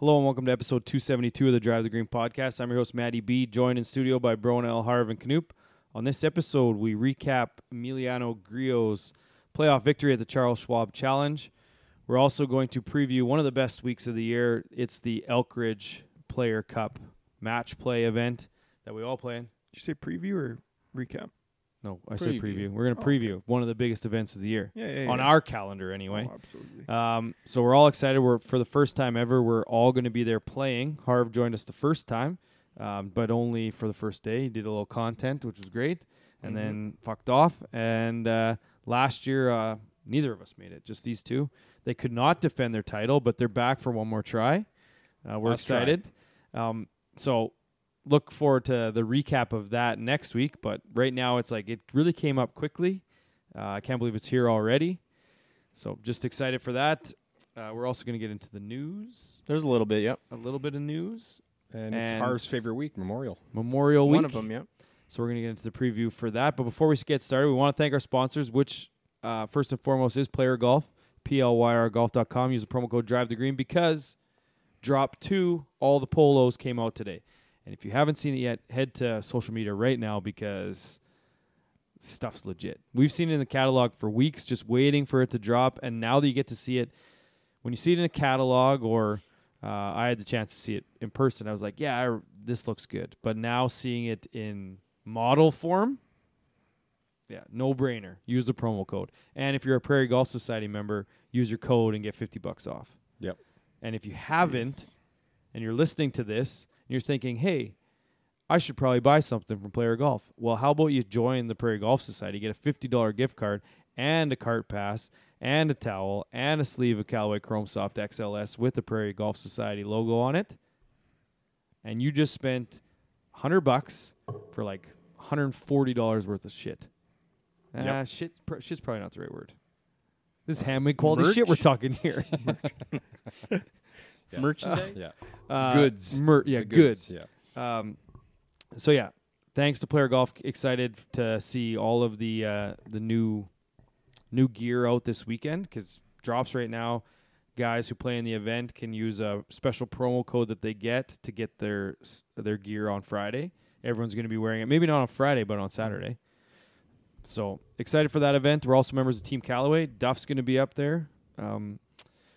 Hello and welcome to episode 272 of the Drive the Green podcast. I'm your host, Matty B, joined in studio by Broen L. Harv and Knoop. On this episode, we recap Emiliano Grillo's playoff victory at the Charles Schwab Challenge. We're also going to preview one of the best weeks of the year. It's the Elkridge PLYR Cup Match play event that we all play in. Did you say preview or recap? No, I said preview. We're going to preview one of the biggest events of the year. On our calendar, anyway. Oh, absolutely. So we're all excited. We're for the first time ever, we're all going to be there playing. Harv joined us the first time, but only for the first day. He did a little content, which was great, and then fucked off. And last year, neither of us made it, just these two. They could not defend their title, but they're back for one more try. We're excited. So look forward to the recap of that next week, but right now it's like it really came up quickly. I can't believe it's here already. So just excited for that. We're also going to get into the news. There's a little bit, yep. A little bit of news. And it's Harv's favorite week, Memorial Week. One of them, yep. So we're going to get into the preview for that. But before we get started, we want to thank our sponsors, which first and foremost is PLYR Golf, PLYRGolf.com. Use the promo code DriveTheGreen because Drop 2, all the polos came out today. And if you haven't seen it yet, head to social media right now because stuff's legit. We've seen it in the catalog for weeks, just waiting for it to drop. And now that you get to see it, when you see it in a catalog or I had the chance to see it in person, I was like, yeah, this looks good. But now seeing it in model form, yeah, no-brainer. Use the promo code. And if you're a Prairie Golf Society member, use your code and get $50 off. Yep. And if you haven't, and you're listening to this, and you're thinking, hey, I should probably buy something from PLYR Golf. Well, how about you join the Prairie Golf Society, get a $50 gift card and a cart pass and a towel and a sleeve of Callaway Chrome Soft XLS with the Prairie Golf Society logo on it. And you just spent $100 for like $140 worth of shit. Yep. Shit's probably not the right word. This is handmade quality shit we're talking here. Yeah. Merchandise? Goods. Goods. Yeah. So yeah, thanks to PLYR Golf. Excited to see all of the new gear out this weekend because drops right now. Guys who play in the event can use a special promo code that they get to get their gear on Friday. Everyone's going to be wearing it. Maybe not on Friday, but on Saturday. So excited for that event. We're also members of Team Callaway. Duff's going to be up there.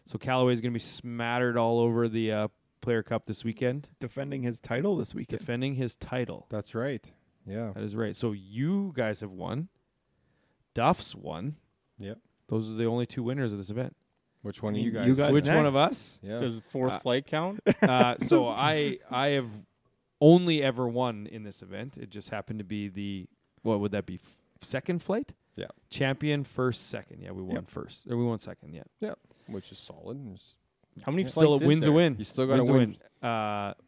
So Callaway is going to be smattered all over the PLYR Cup this weekend. Defending his title this weekend. Defending his title. That's right. Yeah. That is right. So you guys have won. Duff's won. Yep. Those are the only two winners of this event. Which one of you guys? You guys Which next. one of us? Yeah. Does fourth flight count? So I have only ever won in this event. It just happened to be what would that be? Second flight? Yeah. Champion, first, second. Yeah, we won first. Or we won second, yeah. Yeah. Which is solid. How many Still flights a win's is a there? win. You still got Win's to a win.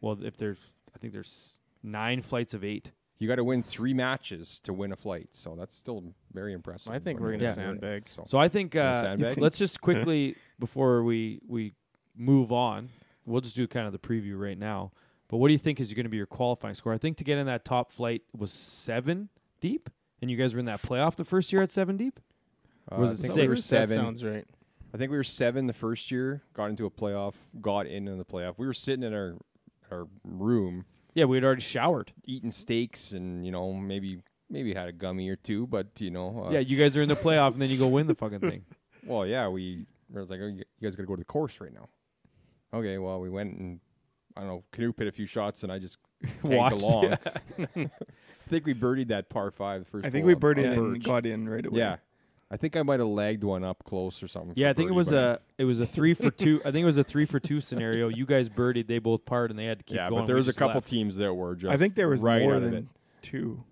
Well, I think there's 9 flights of 8. You got to win 3 matches to win a flight. So that's still very impressive. I think we're going to sandbag. So I think sandbag? let's just quickly, before we move on, we'll just do kind of the preview right now. But what do you think is going to be your qualifying score? I think to get in that top flight was 7 deep, and you guys were in that playoff the first year at 7 deep? Or was it I think 6? we were That 7. sounds right. I think we were 7 the first year, got into a playoff, got in the playoff. We were sitting in our room. Yeah, we had already showered. Eating steaks and, maybe had a gummy or two, but, Yeah, you guys are in the playoff, and then you go win the fucking thing. Well, yeah, we were like, oh, you guys got to go to the course right now. Okay, well, we went and, I don't know, Knoop hit a few shots, and I just tagged along. Yeah. I think we birdied that par 5 the first I think hole we on birdied and Birch. got in right away. Yeah. I think I might have lagged one up close or something. Yeah, for I think birdie, it was a 3 for 2. I think it was a 3 for 2 scenario. You guys birdied, they both parred, and they had to keep yeah, going. but there We was a just couple left. teams that were just I think there was right more out of it. than 2.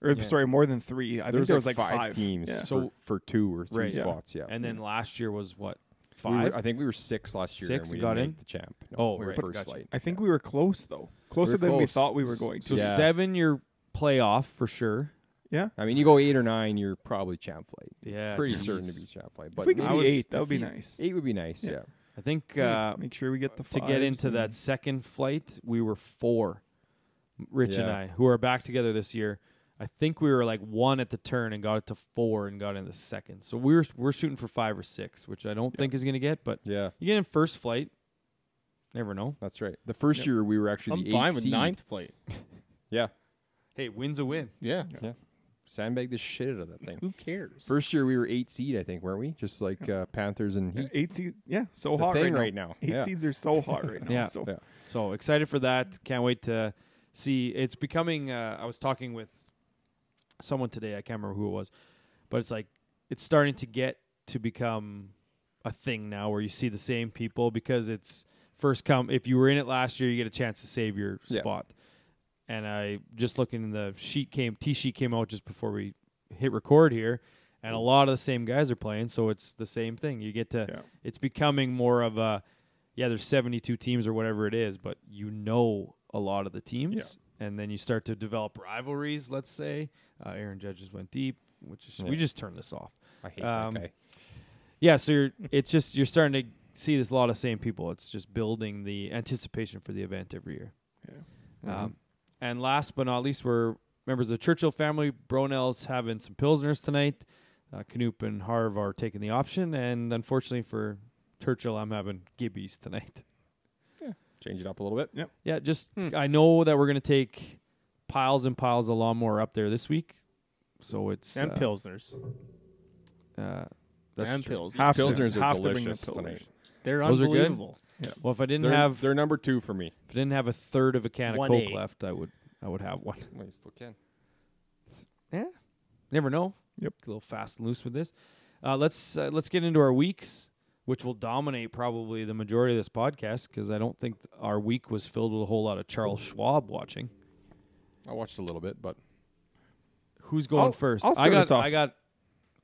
Or, Yeah. sorry, more than 3. I think there was like 5 teams Yeah. for 2 or 3 Right. Yeah. spots, yeah. And then last year was what? We were- 5? I think we were 6 last year. 6 and we got didn't in? make the champ. No, Oh, we were right, first gotcha. flight. I think we were close, though. Closer than we close. thought we were going to. So Yeah. 7 you're playoff for sure. Yeah. I mean, you go 8 or 9, you're probably champ flight. Yeah. Pretty geez. certain to be champ flight. If But we could I be was- 8, that would be nice. 8 would be nice, Yeah. yeah. I think Make sure we get the to get fives into that and- second flight, we were 4. Rich and Yeah. I, who are back together this year. I think we were like 1 at the turn and got it to 4 and got in the second. So we're shooting for 5 or 6, which I don't think is going to get. But Yeah. you get in first flight, Never know. That's right. The first year we were actually I'm the fine 8th with seed. 9th plate. Yeah. Hey, win's a win. Yeah. Sandbag the shit out of that thing. Who cares? First year we were 8 seed, I think, weren't we? Just like Panthers and Heat. 8 seeds. Yeah, so It's a hot thing right now. 8 Yeah. seeds are so hot right now. Yeah. So. Yeah. So excited for that. Can't wait to see. It's becoming, I was talking with someone today. I can't remember who it was. But it's like, it's starting to get to become a thing now where you see the same people because it's first come. If you were in it last year, you get a chance to save your spot. And I just looking in the sheet T-sheet came out just before we hit record here. And a lot of the same guys are playing. So it's the same thing. You get to, it's becoming more of a, there's 72 teams or whatever it is, but you know a lot of the teams. And then you start to develop rivalries, let's say. Aaron Judge just went deep, which is, we just turned this off. I hate that guy. Yeah, so you're starting to see this a lot of same people. It's just building the anticipation for the event every year. Yeah. And last but not least, we're members of the Churchill family. Bronell's having some Pilsners tonight. Knoop and Harv are taking the option. And unfortunately for Churchill, I'm having Gibbies tonight. Yeah. Change it up a little bit. Yep. Yeah, just I know that we're going to take piles and piles of lawnmower up there this week. So it's... And Pilsners. That's and true. Pilsners. Pilsners are have to bring the delicious Pilsners. tonight. They're Those are good? unbelievable. Well, if I didn't have... They're number 2 for me. If I didn't have a third of a can of 1A. Coke left, I would have one. Well, you still can. Yeah, never know. Yep. A little fast and loose with this. Let's get into our weeks, which will dominate probably the majority of this podcast because I don't think our week was filled with a whole lot of Charles Schwab watching. I watched a little bit, but Who's going I'll- first? I'll start us off.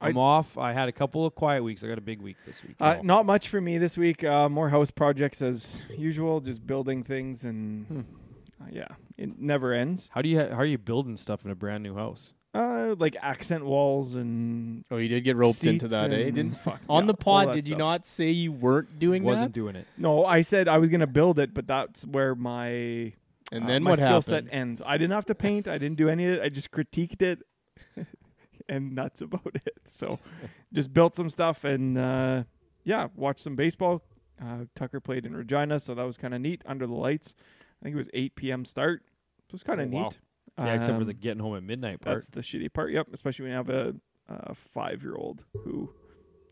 I'm off. I had a couple of quiet weeks. I got a big week this week. Not much for me this week. More house projects as usual, just building things and it never ends. How are you building stuff in a brand new house? Like accent walls and Oh, you did get roped into seats that, eh? and- Didn't fuck, on the all pod? that Did you stuff. not say you weren't doing Wasn't that? doing it. No, I said I was gonna build it, but that's where my And then my what skill happened? set ends. I didn't have to paint. I didn't do any of it. I just critiqued it, and that's about it. So, just built some stuff and watched some baseball. Tucker played in Regina, so that was kind of neat under the lights. I think it was 8 p.m. start. It was kind of Oh, wow. neat. Yeah, except for the getting home at midnight part. That's the shitty part. Yep, especially when you have a 5-year-old who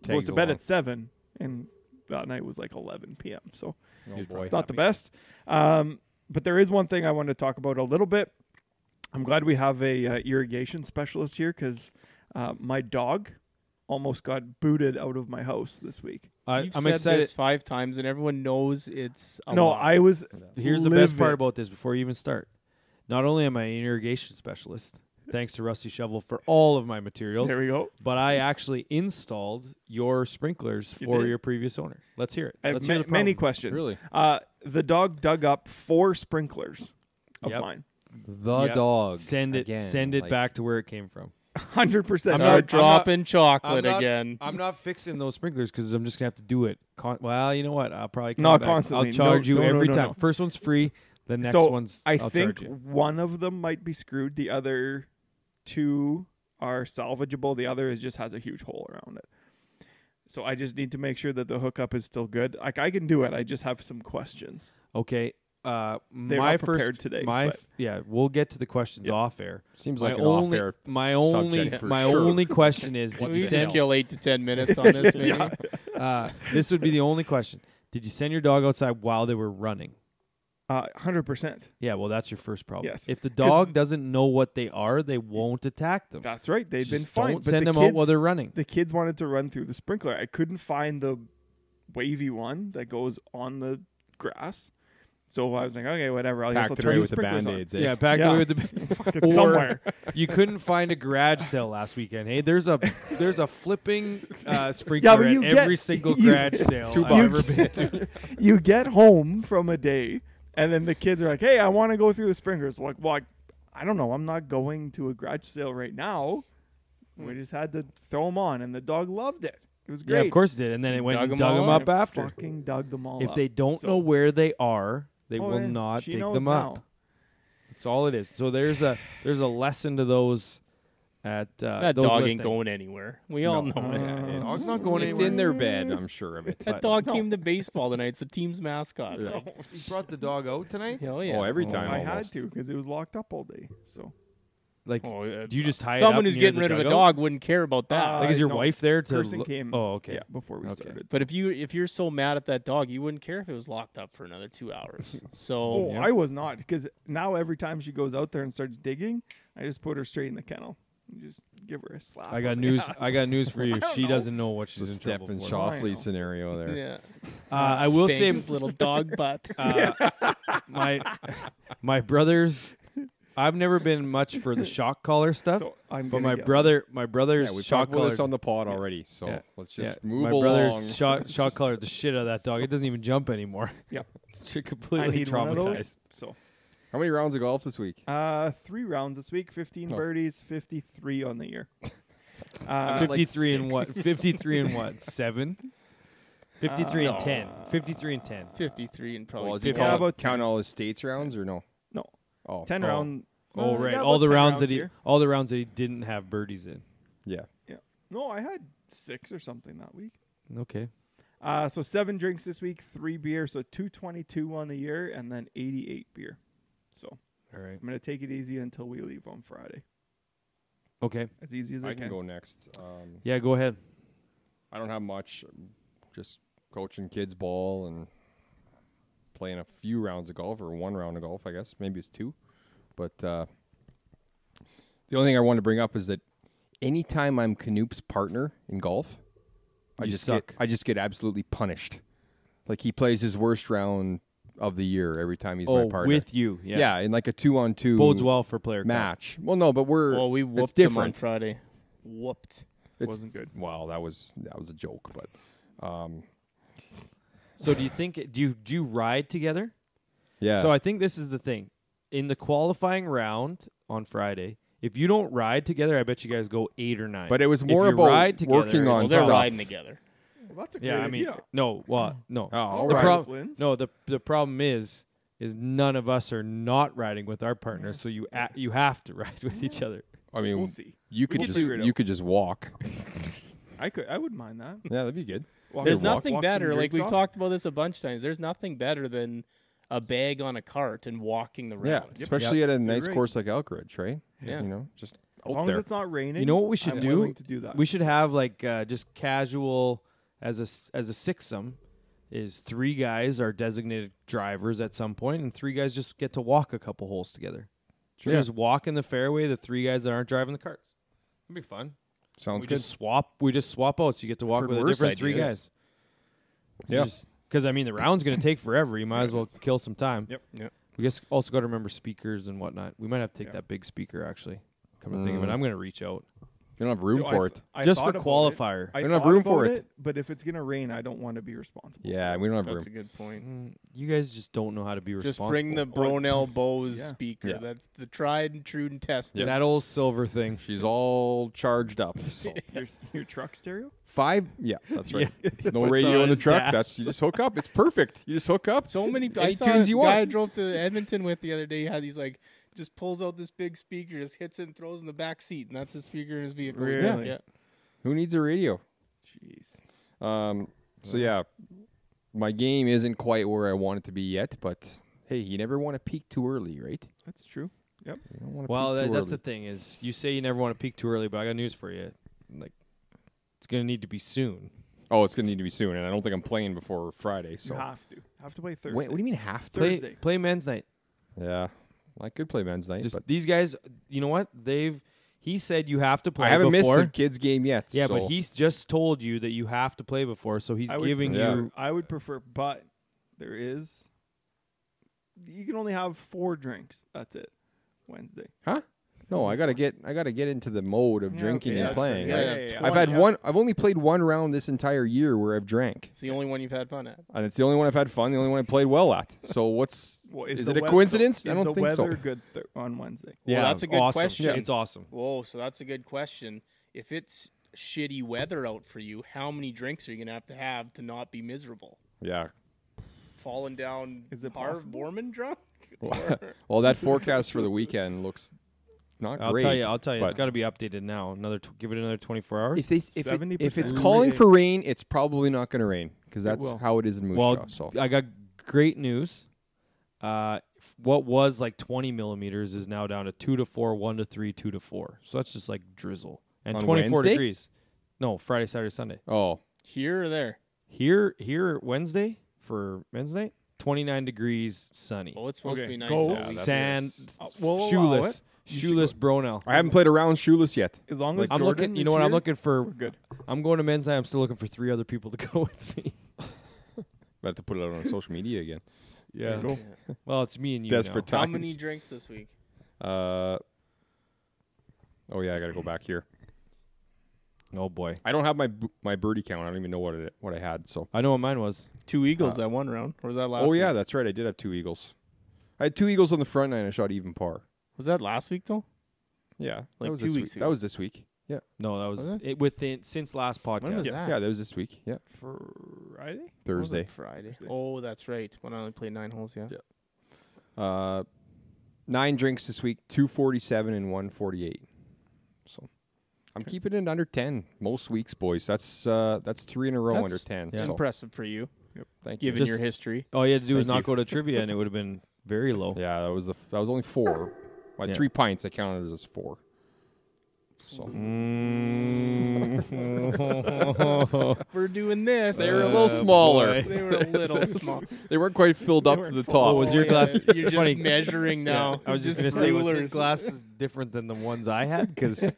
Tags goes to bed along. at 7, and that night was like 11 p.m. So Oh, boy. it's not the best. But there is one thing I wanted to talk about a little bit. I'm glad we have a irrigation specialist here because my dog almost got booted out of my house this week. You've I'm said excited. this 5 times, and everyone knows it's a No, lie. I was. Here's the best part livid. about this before you even start. Not only am I an irrigation specialist, thanks to Rusty Shovel for all of my materials, There we go. but I actually installed your sprinklers You for did? your previous owner. Let's hear it. I have Let's hear the many problem. questions. Really? The dog dug up 4 sprinklers of Yep. mine. The Yep. dog. Send it again, like- back to where it came from. 100%. I'm Start not- dropping chocolate again. I'm not fixing those sprinklers because I'm just gonna have to do it. Well, you know what? I'll probably come Not back. constantly. I'll charge No, you no, every no, time. no. First one's free. The next So one's I I'll think charge you. one of them might be screwed. The other 2 are salvageable. The other just has a huge hole around it. So I just need to make sure that the hookup is still good. Like I can do it. I just have some questions. Okay. They're My not prepared first today. My but we'll get to the questions Yeah. off air. Seems My like an only off-air my only subject for my sure. only question is Can did we you just send kill 8 to 10 minutes on this, maybe? this would be the only question. Did you send your dog outside while they were running? 100%. Yeah, well, that's your first problem. Yes. If the dog doesn't know what they are, they won't attack them. That's right. They've been Just fine. don't but send the them out kids, while they're running. the kids wanted to run through the sprinkler. I couldn't find the wavy one that goes on the grass. So I was like, okay, whatever. I'll Packed it turn away the with the sprinklers on. Band-Aids. Yeah, packed Yeah. away with the. Fuck, it's Or- somewhere. You couldn't find a garage sale last weekend. Hey, there's a flipping sprinkler but at you every get- single you- garage sale $2 I've ever been to. You get home from a day, and then the kids are like, hey, I want to go through the sprinklers. Like, well, I don't know. I'm not going to a garage sale right now. We just had to throw them on, and the dog loved it. It was great. Yeah, of course it did. And then it went Dug and 'em dug all them up. up after. Fucking dug them all If up. they don't So- know where they are, they Oh, will yeah, not she dig knows them now. up. That's all it is. So there's a lesson to those at That those dog listening. ain't going anywhere. We all know that. Dog's It's- not going It's anywhere. in their bed, I'm sure of it. That dog came to baseball tonight. It's the team's mascot. Yeah. You brought the dog out tonight? Oh, yeah. Oh, every time I had almost. to because it was locked up all day. So Like, Oh, do you just tie it someone up who's near getting the rid of a dugout? dog wouldn't care about that. Like, is your no, wife there to? Kirsten came. Oh, okay. Yeah, before we Okay. started. But if you're so mad at that dog, you wouldn't care if it was locked up for another 2 hours. So Oh, I was not because now every time she goes out there and starts digging, I just put her straight in the kennel. And just give her a slap. I got on the news. ass. I got news for you. I don't She know. doesn't know what The she's in trouble Stephen for. I know. Shoffley scenario there. yeah, I will Spank say, his little dog butt. my brothers. I've never been much for the shock collar stuff, So I'm but gonna my get brother's Yeah, we've shock talked about collar. this on the pod already, so Yeah. let's Yeah, just move my along. brother's shock collared the shit out of that dog. It doesn't even jump anymore. Yep. It's I completely need one of those. traumatized. So, How many rounds of golf this week? 3 rounds this week, 15 Oh. birdies, 53 on the year. like 53 and what? six. 53 and what? 7? 53 and no. 10. 53 and 10. 53 and probably. Well, is he Yeah, about count all his states rounds or no? No. Oh, 10 round. Oh right, yeah, all about the 10 rounds that he here. all the rounds that he didn't have birdies in. yeah. No, I had 6 or something that week. Okay. So 7 drinks this week, 3 beer, so 222 on the year, and then 88 beer. So All right. I'm gonna take it easy until we leave on Friday. Okay. As easy as I I can go next. Yeah, go ahead. I don't have much. Just coaching kids ball and playing a few rounds of golf, or 1 round of golf, I guess. Maybe it's 2. But the only thing I want to bring up is that anytime I'm Canoop's partner in golf, I You just suck. I just get absolutely punished. Like he plays his worst round of the year every time he's my partner. with you. Yeah. Yeah, in like a 2-on-2 Bodes well for PLYR Cup. match. Well, no, but Well, we it's whooped him on different. Friday. Whooped. It's, Wasn't good. Well, that was a joke, but So do you think do you ride together? yeah. So I think this is the thing. In the qualifying round on Friday, if you don't ride together, I bet you guys go 8 or 9. but it was If more you about ride together, working it's on Well, they're stuff. riding together. Well, that's a great yeah, I mean, idea. no, no. Oh, all the right. problem, no, the problem is none of us are not riding with our partners, so you have to ride with each other. I mean, We'll see. you could We'll just figure it out. you could just walk. I wouldn't mind that. Yeah, that'd be good. Walk- There's walk nothing some better. Like drinks we've off. talked about this a bunch of times. There's nothing better than a bag on a cart and walking the Yeah, round. especially at a nice right. course like Elkridge, right? Yeah. You know, just As out long there. as it's not raining. You know what we should I'm do? willing to do that. We should have like just casual as a sixsome. Is 3 guys are designated drivers at some point, and 3 guys just get to walk a couple holes together. Yeah. Just walk in the fairway. The 3 guys that aren't driving the carts. It'd be fun. Sounds We good. just swap. We just swap out, so you get to walk Heard with a worse different 3 ideas. guys. Yeah. Because I mean, the round's going to take forever. You might as well kill some time. Yep. Yep. We just also got to remember speakers and whatnot. We might have to take Yeah. that big speaker. Actually, come to think of it, I'm going to reach out You don't have room So for I- it. I just for thought about qualifier. it. I We don't have thought room for about it. But if it's gonna rain, I don't want to be responsible. Yeah, we don't have That's room. a good point. You guys just don't know how to be Just responsible. bring the Bronell Bose Yeah. speaker. Yeah. That's the tried and true and tested. that old silver thing. She's all charged up. So. Your truck stereo? 5. Yeah, that's right. No What's radio on in the his truck. dash? That's you just hook up. It's perfect. You just hook up. So many. I Any saw tunes a you guy I want. drove to Edmonton with the other day. Had these like just pulls out this big speaker, just hits it and throws in the back seat, and that's the speaker in his vehicle. Really? Yeah. Who needs a radio? Jeez. So yeah, my game isn't quite where I want it to be yet, but hey, you never want to peak too early, right? That's true. Yep. You don't want to Well, peak too that's the early. thing is you say you never want to peak too early, but I got news for you. Like, it's going to need to be soon. Oh, it's gonna need to be soon, and I don't think I'm playing before Friday. So You have to play Thursday. wait, what do you mean have to? Thursday. Play men's night. Yeah, I could play men's night, Just but these guys. You know what? He said you have to play. I haven't before. missed the kids game yet. Yeah, so but he's just told you that you have to play before, so he's I would giving prefer- you. I would prefer, but there is. You can only have 4 drinks. That's it. Wednesday. huh? No, I gotta get into the mode of Yeah, drinking okay, and that's playing. fair. Yeah, Yeah, I've had one. I've only played one round this entire year where I've drank, It's the only one you've had fun at. and it's the only one I've had fun. The only one I played well at. So what's? Well, Is the it a weather- coincidence? I is don't the think so. weather good on Wednesday? Well, that's a good awesome. question. Yeah, it's awesome. Whoa, so that's a good question. If it's shitty weather out for you, how many drinks are you gonna have to not be miserable? Yeah. Falling down Is it Harv possible? Borman drunk? Well, that forecast for the weekend looks not I'll great. tell you, it's but got to be updated now. Give it another 24 hours. if it's 70% calling rain. for rain, it's probably not going to rain because that's will. how it is in Moose well, Jaw. So I got great news. What was like 20 millimeters is now down to 2 to 4, 1 to 3, 2 to 4. So that's just like drizzle. And On 24 Wednesday? degrees. No, Friday, Saturday, Sunday. Here or there? Here Wednesday for men's night, 29 degrees, sunny. Oh, it's supposed to be nice. Go. all Yeah, week. Sand, we'll allow shoeless, it. You shoeless should Bronell. I haven't played a round shoeless yet. As long as I'm Jordan looking. You is know what? I'm here, looking for. we're good. I'm going to men's night. I'm still looking for 3 other people to go with me. I have to put it out on social media again. Yeah. Go. Well, it's me and you. Desperate now. How times. many drinks this week? Oh yeah, I got to go back here. Oh boy. I don't have my birdie count. I don't even know what I had. So. I know what mine was. 2 eagles that one round, or was that last? Oh week? yeah, that's right. I did have 2 eagles. I had 2 eagles on the front nine. I shot even par. Was that last week though? Yeah, Like that was 2 this weeks week. ago. That was this week. Yeah, No, that was Was it within since last podcast. was Yes. that? yeah, that was this week. Yeah, Friday? Thursday. Friday. Oh, that's right. When I only played 9 holes. Yeah. Yeah. 9 drinks this week, 247 and 148. So I'm keeping it under 10 most weeks, boys. That's 3 in a row That's under 10. Yeah. So Impressive for you, thank you. given Just- your history. All you had to do was Thank not you. go to trivia, and it would have been very low. Yeah, that was only 4. My Yeah. 3 pints I counted as 4. So We're doing this. they were a little smaller. They were a little small. They weren't quite filled up to the top. Oh, was your glass? You're just funny. measuring now. Yeah, I was just You're gonna say, was rulers. his glasses different than the ones I had? Because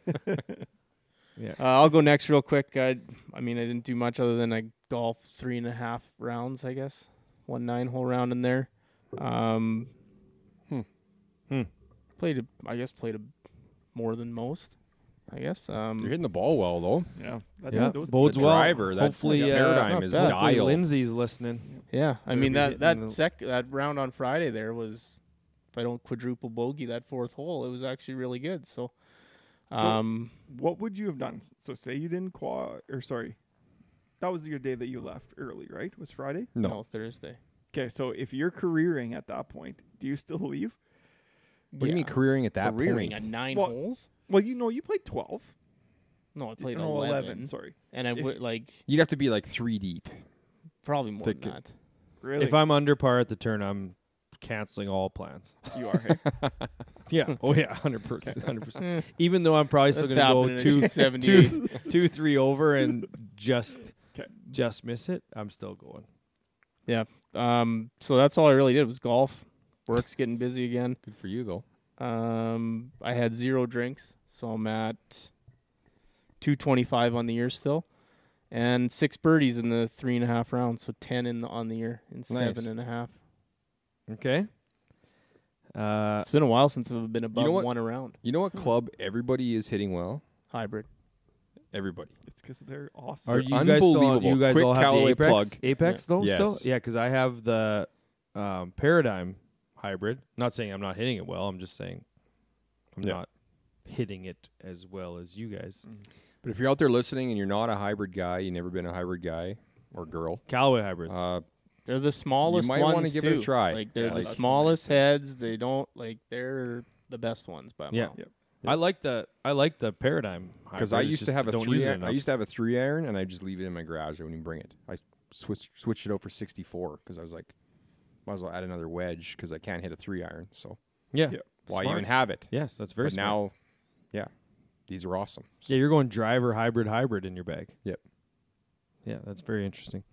I'll go next real quick. I mean, I didn't do much other than I golfed 3.5 rounds, I guess. 1 9-hole round in there. Played more than most, I guess. You're hitting the ball well though. Yeah. yeah, those- bodes the well. driver, that Hopefully, paradigm not is bad. hopefully dialed. Lindsay's listening. Yeah, I mean Better be hitting that round on Friday there was, if I don't quadruple bogey that 4th hole, it was actually really good. So, What would you have done? So say you didn't that was your day that you left early, right? Was Friday? no, Thursday. Okay, so if you're careering at that point, do you still leave? What do you mean careering at that Careering point? at 9 Well, holes? Well, you played 12. No, I played No, 11. sorry. And I If- would like You'd have to be like 3 deep. probably more Take than it. that. Really? If I'm under par at the turn, I'm canceling all plans. you are, hey? Yeah. Oh yeah, 100%. 100%. Even though I'm probably still That's going to go happening at 78. 2-3 over and just 'Kay. miss it, I'm still going. Yeah. So that's all I really did was golf. Work's getting busy again. Good for you though. I had 0 drinks, so I'm at 225 on the year still, and 6 birdies in the 3.5 rounds, so 10 on the year in 7.5. Okay. It's been a while since I've been above what? 1 a round. You know what club everybody is hitting well? Hybrid. Everybody. It's because they're awesome. Are They're you guys still? unbelievable. You guys Quick all have the Callaway Apex? plug. Apex though, Yes. still? Yeah, because I have the Paradigm Hybrid. Not saying I'm not hitting it well. I'm just saying I'm Yeah. not hitting it as well as you guys. But if you're out there listening and you're not a hybrid guy, you've never been a hybrid guy or girl, Callaway hybrids. They're the smallest might ones wanna give it a too. try. Like they're Yeah, the that's smallest heads. They don't they're the best ones by a Yeah. mile. Yep. I like the Paradigm because hybrid. I It's used to just have a don't 3 use it iron. I enough. used to have a 3 iron, and I just leave it in my garage. I wouldn't even bring it. I switched it out for 64 because I was like, might as well add another wedge because I can't hit a 3 iron. So Yeah. Yeah. why Smart. even have it? Yes, that's very But smart. now, yeah, these are awesome. Yeah, you're going driver hybrid in your bag. Yep. Yeah, that's very interesting.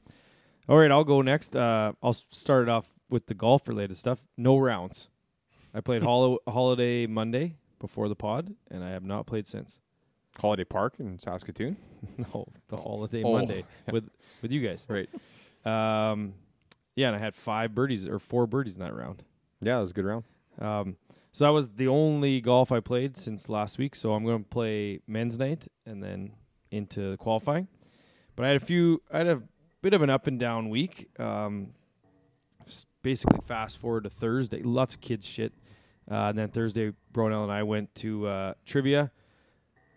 All right, I'll go next. I'll start it off with the golf related stuff. No rounds. I played Holiday Monday before the pod, and I have not played since. Holiday Park in Saskatoon. No, the Holiday Oh. Monday with you guys. Right. Yeah, and I had 4 birdies in that round. Yeah, that was a good round. So that was the only golf I played since last week. So I'm going to play men's night and then into qualifying. But I had a bit of an up and down week. Basically, fast forward to Thursday, lots of kids shit. And then Thursday, Bronell and I went to trivia.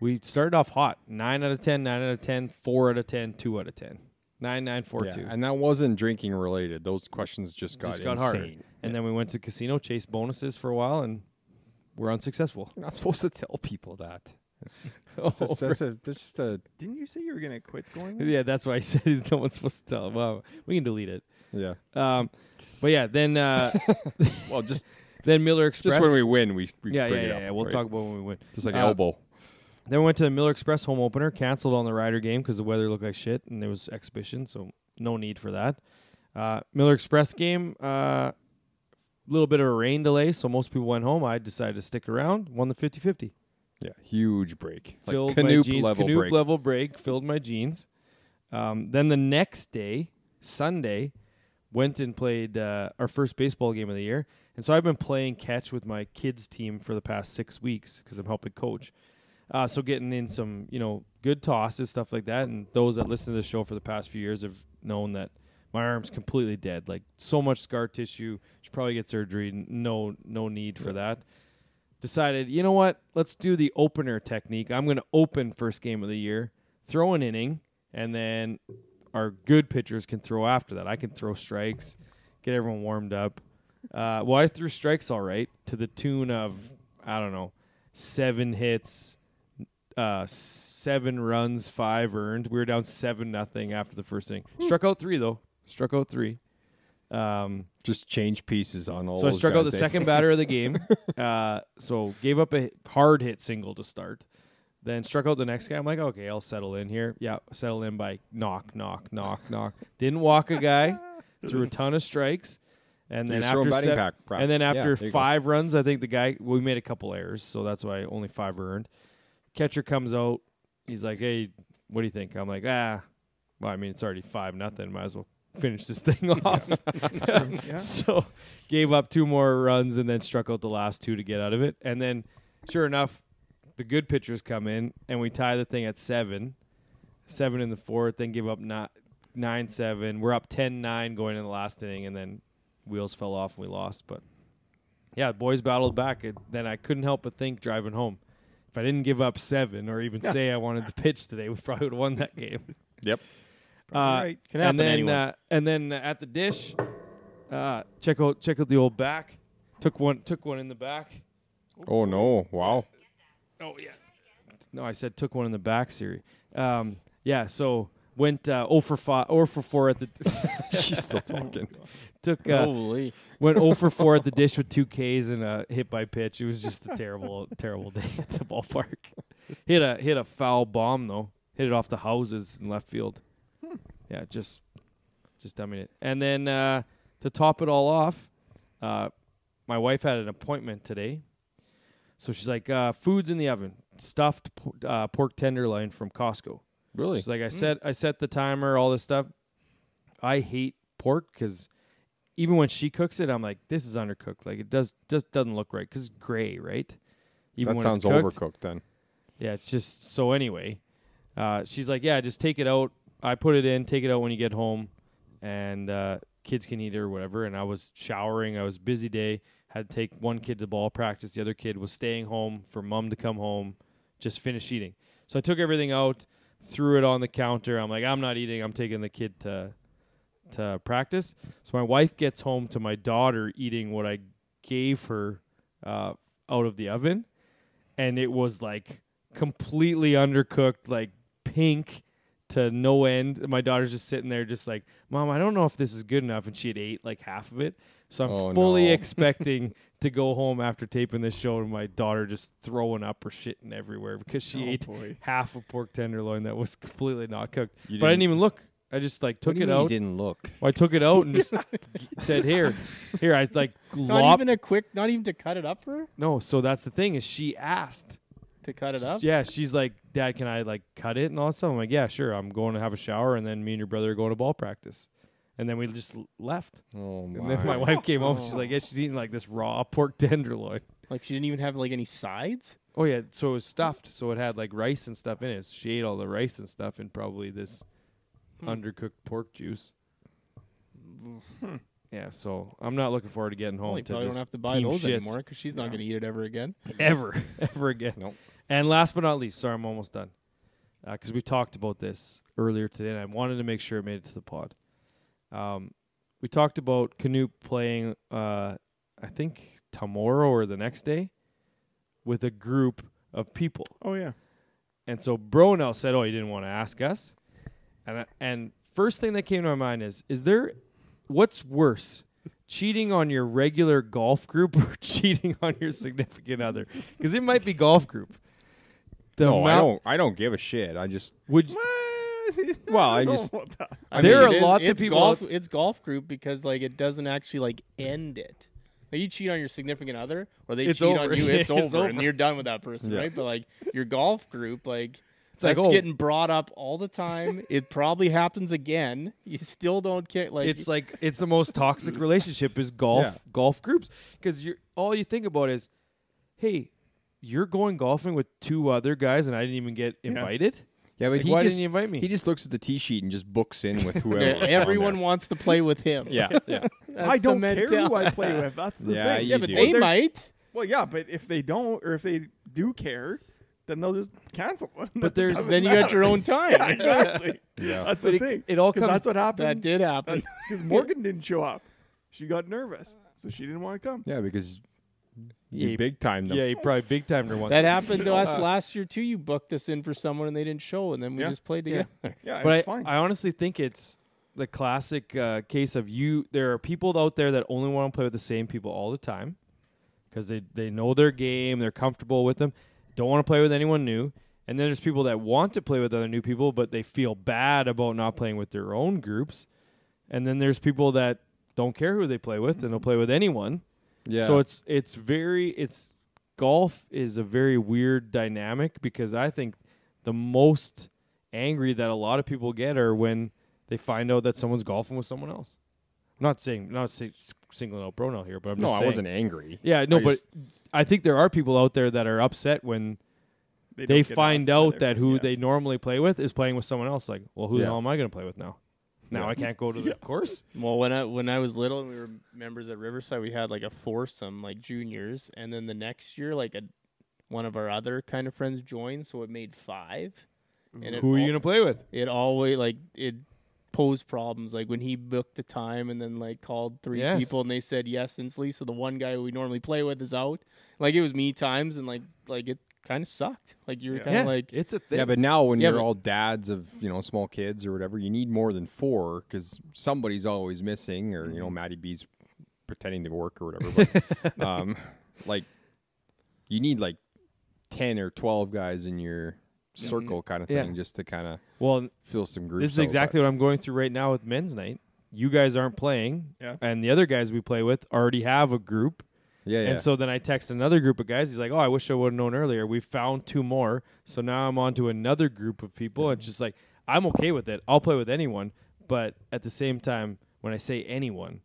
We started off hot, 9 out of 10, 9 out of 10, 4 out of 10, 2 out of 10, 9, 9, 4, 2. And that wasn't drinking related. Those questions just got Just got harder. insane. And then we went to casino, chased bonuses for a while, and we're unsuccessful. You're not supposed to tell people that. It's just a Didn't you say you were gonna quit going? Yeah, that's why I said he's no one's supposed to tell him. Well, we can delete it. yeah. But yeah, then Well, just then Miller Express. when we win, we bring it up. Yeah. We'll right? talk about when we win. Just like elbow. Then we went to the Miller Express home opener, canceled on the Rider game because the weather looked like shit and there was exhibition, so no need for that. Miller Express game, little bit of a rain delay, so most people went home. I decided to stick around, won the 50-50. Yeah, huge break. Filled Like my Canoop jeans, level Canoop break. level break, filled my jeans. Then the next day, Sunday, went and played our first baseball game of the year. And so I've been playing catch with my kids' team for the past 6 weeks because I'm helping coach. So getting in some, good tosses, stuff like that. And those that listen to the show for the past few years have known that my arm's completely dead. Like so much scar tissue. Should probably get surgery. No need for that. Decided, you know what? Let's do the opener technique. I'm going to open first game of the year, throw an inning, and then our good pitchers can throw after that. I can throw strikes, get everyone warmed up. Well, I threw strikes all right to the tune of, 7 hits, 7 runs, 5 earned. We were down 7-0 after the first inning. Struck out 3, though. Just change pieces on all. So I those struck out the guys, eh? second batter of the game. So gave up a hard hit single to start. Then struck out the next guy. I'm like, okay, I'll settle in here. Yeah, settle in by knock. Didn't walk a guy. Threw a ton of strikes. And then You're just throwing batting and then after Yeah, there you 5 runs, I think the guy, we made a couple errors, so that's why only 5 were earned. Catcher comes out. He's like, hey, what do you think? I'm like, well, I mean, it's already 5-0. Might as well finish this thing off. Yeah. So gave up 2 more runs and then struck out the last 2 to get out of it. And then, sure enough, the good pitchers come in, and we tie the thing at 7. 7 in the 4th, then give up 9-7. We're up 10-9 going in the last inning, and then wheels fell off and we lost. But, yeah, the boys battled back. Then I couldn't help but think driving home, if I didn't give up 7 or even say I wanted to pitch today, we probably would have won that game. Yep. Right. Can happen to anyone. And then at the dish, check out the old back. Took one in the back. Oh no! Wow. Oh yeah. No, I said took one in the back, Siri. Yeah. So went 0 for 4 at the. She's still talking. Holy. Went 0 for 4 at the dish with 2 Ks and a hit by pitch. It was just a terrible day at the ballpark. Hit a foul bomb though. Hit it off the houses in left field. Yeah, just dumbing it. And then to top it all off, my wife had an appointment today. So she's like, food's in the oven. Stuffed pork tenderloin from Costco. Really? She's like, I set the timer, all this stuff. I hate pork because even when she cooks it, I'm like, this is undercooked. Like, it just doesn't look right because it's gray, right? Even that when sounds it's cooked. overcooked then. Yeah, it's just, so anyway, she's like, yeah, just take it out. I put it in, take it out when you get home, and kids can eat it or whatever. And I was showering. I was busy day. Had to take one kid to ball practice. The other kid was staying home for mom to come home, just finish eating. So I took everything out, threw it on the counter. I'm like, I'm not eating. I'm taking the kid to practice. So my wife gets home to my daughter eating what I gave her out of the oven, and it was like completely undercooked, like pink to no end. My daughter's just sitting there just like, Mom, I don't know if this is good enough. And she had ate like half of it. So I'm fully expecting to go home after taping this show and my daughter just throwing up or shitting everywhere because she ate half a pork tenderloin that was completely not cooked. But I didn't even look. I just like took it out. You didn't look. Well, I took it out and just said, here. I like Not even to cut it up for her? No, so that's the thing is she asked. To cut it up? Yeah, she's like, Dad, can I like cut it and all that stuff? I'm like, yeah, sure. I'm going to have a shower, and then me and your brother are going to ball practice. And then we just left. Oh my! And then my wife came home. She's like, yeah, she's eating like this raw pork tenderloin. Like she didn't even have like any sides? Oh yeah, so it was stuffed. So it had like rice and stuff in it. So she ate all the rice and stuff and probably this undercooked pork juice. Yeah, so I'm not looking forward to getting home. Well, you to probably just don't have to buy team those shits. anymore because she's not going to eat it ever again. Ever again. Nope. And last but not least, sorry, I'm almost done. Because we talked about this earlier today, and I wanted to make sure it made it to the pod. We talked about Canoop playing, I think, tomorrow or the next day. with a group of people. Oh yeah. And so Bronell said, "Oh, you didn't want to ask us." And first thing that came to my mind is there what's worse? Cheating on your regular golf group or cheating on your significant other? Because it might be golf group. I don't give a shit. I just would. Well, I just There are lots of people. It's golf group because like it doesn't actually like end it. Like you cheat on your significant other, or they It's cheat over. on you. It's, It's over, over. and you're done with that person, right? But like your golf group, like It's like, that's oh. getting brought up all the time. It probably happens again. You still don't care. Like It's the most toxic relationship is golf groups, because all you think about is, hey, you're going golfing with 2 other guys and I didn't even get invited. Yeah, but Like, why didn't you invite me? He just looks at the tee sheet and just books in with whoever. everyone wants to play with him. Yeah. That's I don't the care who mentality. I play with. That's the Yeah, thing. you Yeah, but do. they Well, might. Well, yeah, but if they don't, or if they do care, then they'll just cancel. But there's- Doesn't Then you matter. got your own time. Exactly. Yeah. That's But the thing. it all 'Cause comes. that's what happened. That did happen. Because Morgan didn't show up. She got nervous, so she didn't want to come. Yeah, because Yeah, you big time them. Yeah, he probably big timed her once. That happened to us last year too. You booked us in for someone and they didn't show, and then we Yeah. just played Yeah. together. Yeah, But it's fine. I honestly think it's the classic case of there are people out there that only want to play with the same people all the time because they know their game, they're comfortable with them, don't want to play with anyone new. And then there's people that want to play with other new people, but they feel bad about not playing with their own groups. And then there's people that don't care who they play with and they'll play with anyone. Yeah. So it's golf is a very weird dynamic, because I think the most angry that a lot of people get are when they find out that someone's golfing with someone else. I'm not singling out Bronell here, but I'm no, just I saying. wasn't angry. Yeah, no, I but just- I think there are people out there that are upset when don't they get find asked out by that their who friend, they normally play with is playing with someone else. Like, well, who the Yeah. hell am I going to play with now? Now Yeah. I can't go to the course. Well, when I was little and we were members at Riverside, we had like a foursome, like juniors, and then the next year, like one of our other kind of friends joined, so it made 5. And Who are you going to play with? It always it posed problems. Like when he booked the time and then like called 3 Yes. people and they said yes instantly, so the one guy we normally play with is out. Like it was me times, and like it kind of sucked. Like you were kind of like. it's a thing. Yeah, but now when Yeah, you're but- all dads of small kids or whatever, you need more than 4 because somebody's always missing, or Maddie B's pretending to work or whatever. But like you need like 10 or 12 guys in your circle kind of Yeah. thing just to kind of well, fill some groups. this is out, exactly what I'm going through right now with men's night. You guys aren't playing, Yeah. and the other guys we play with already have a group. Yeah, And so then I text another group of guys. He's like, "Oh, I wish I would have known earlier. We found 2 more, so now I'm on to another group of people." It's just like I'm okay with it. I'll play with anyone, but at the same time, when I say anyone,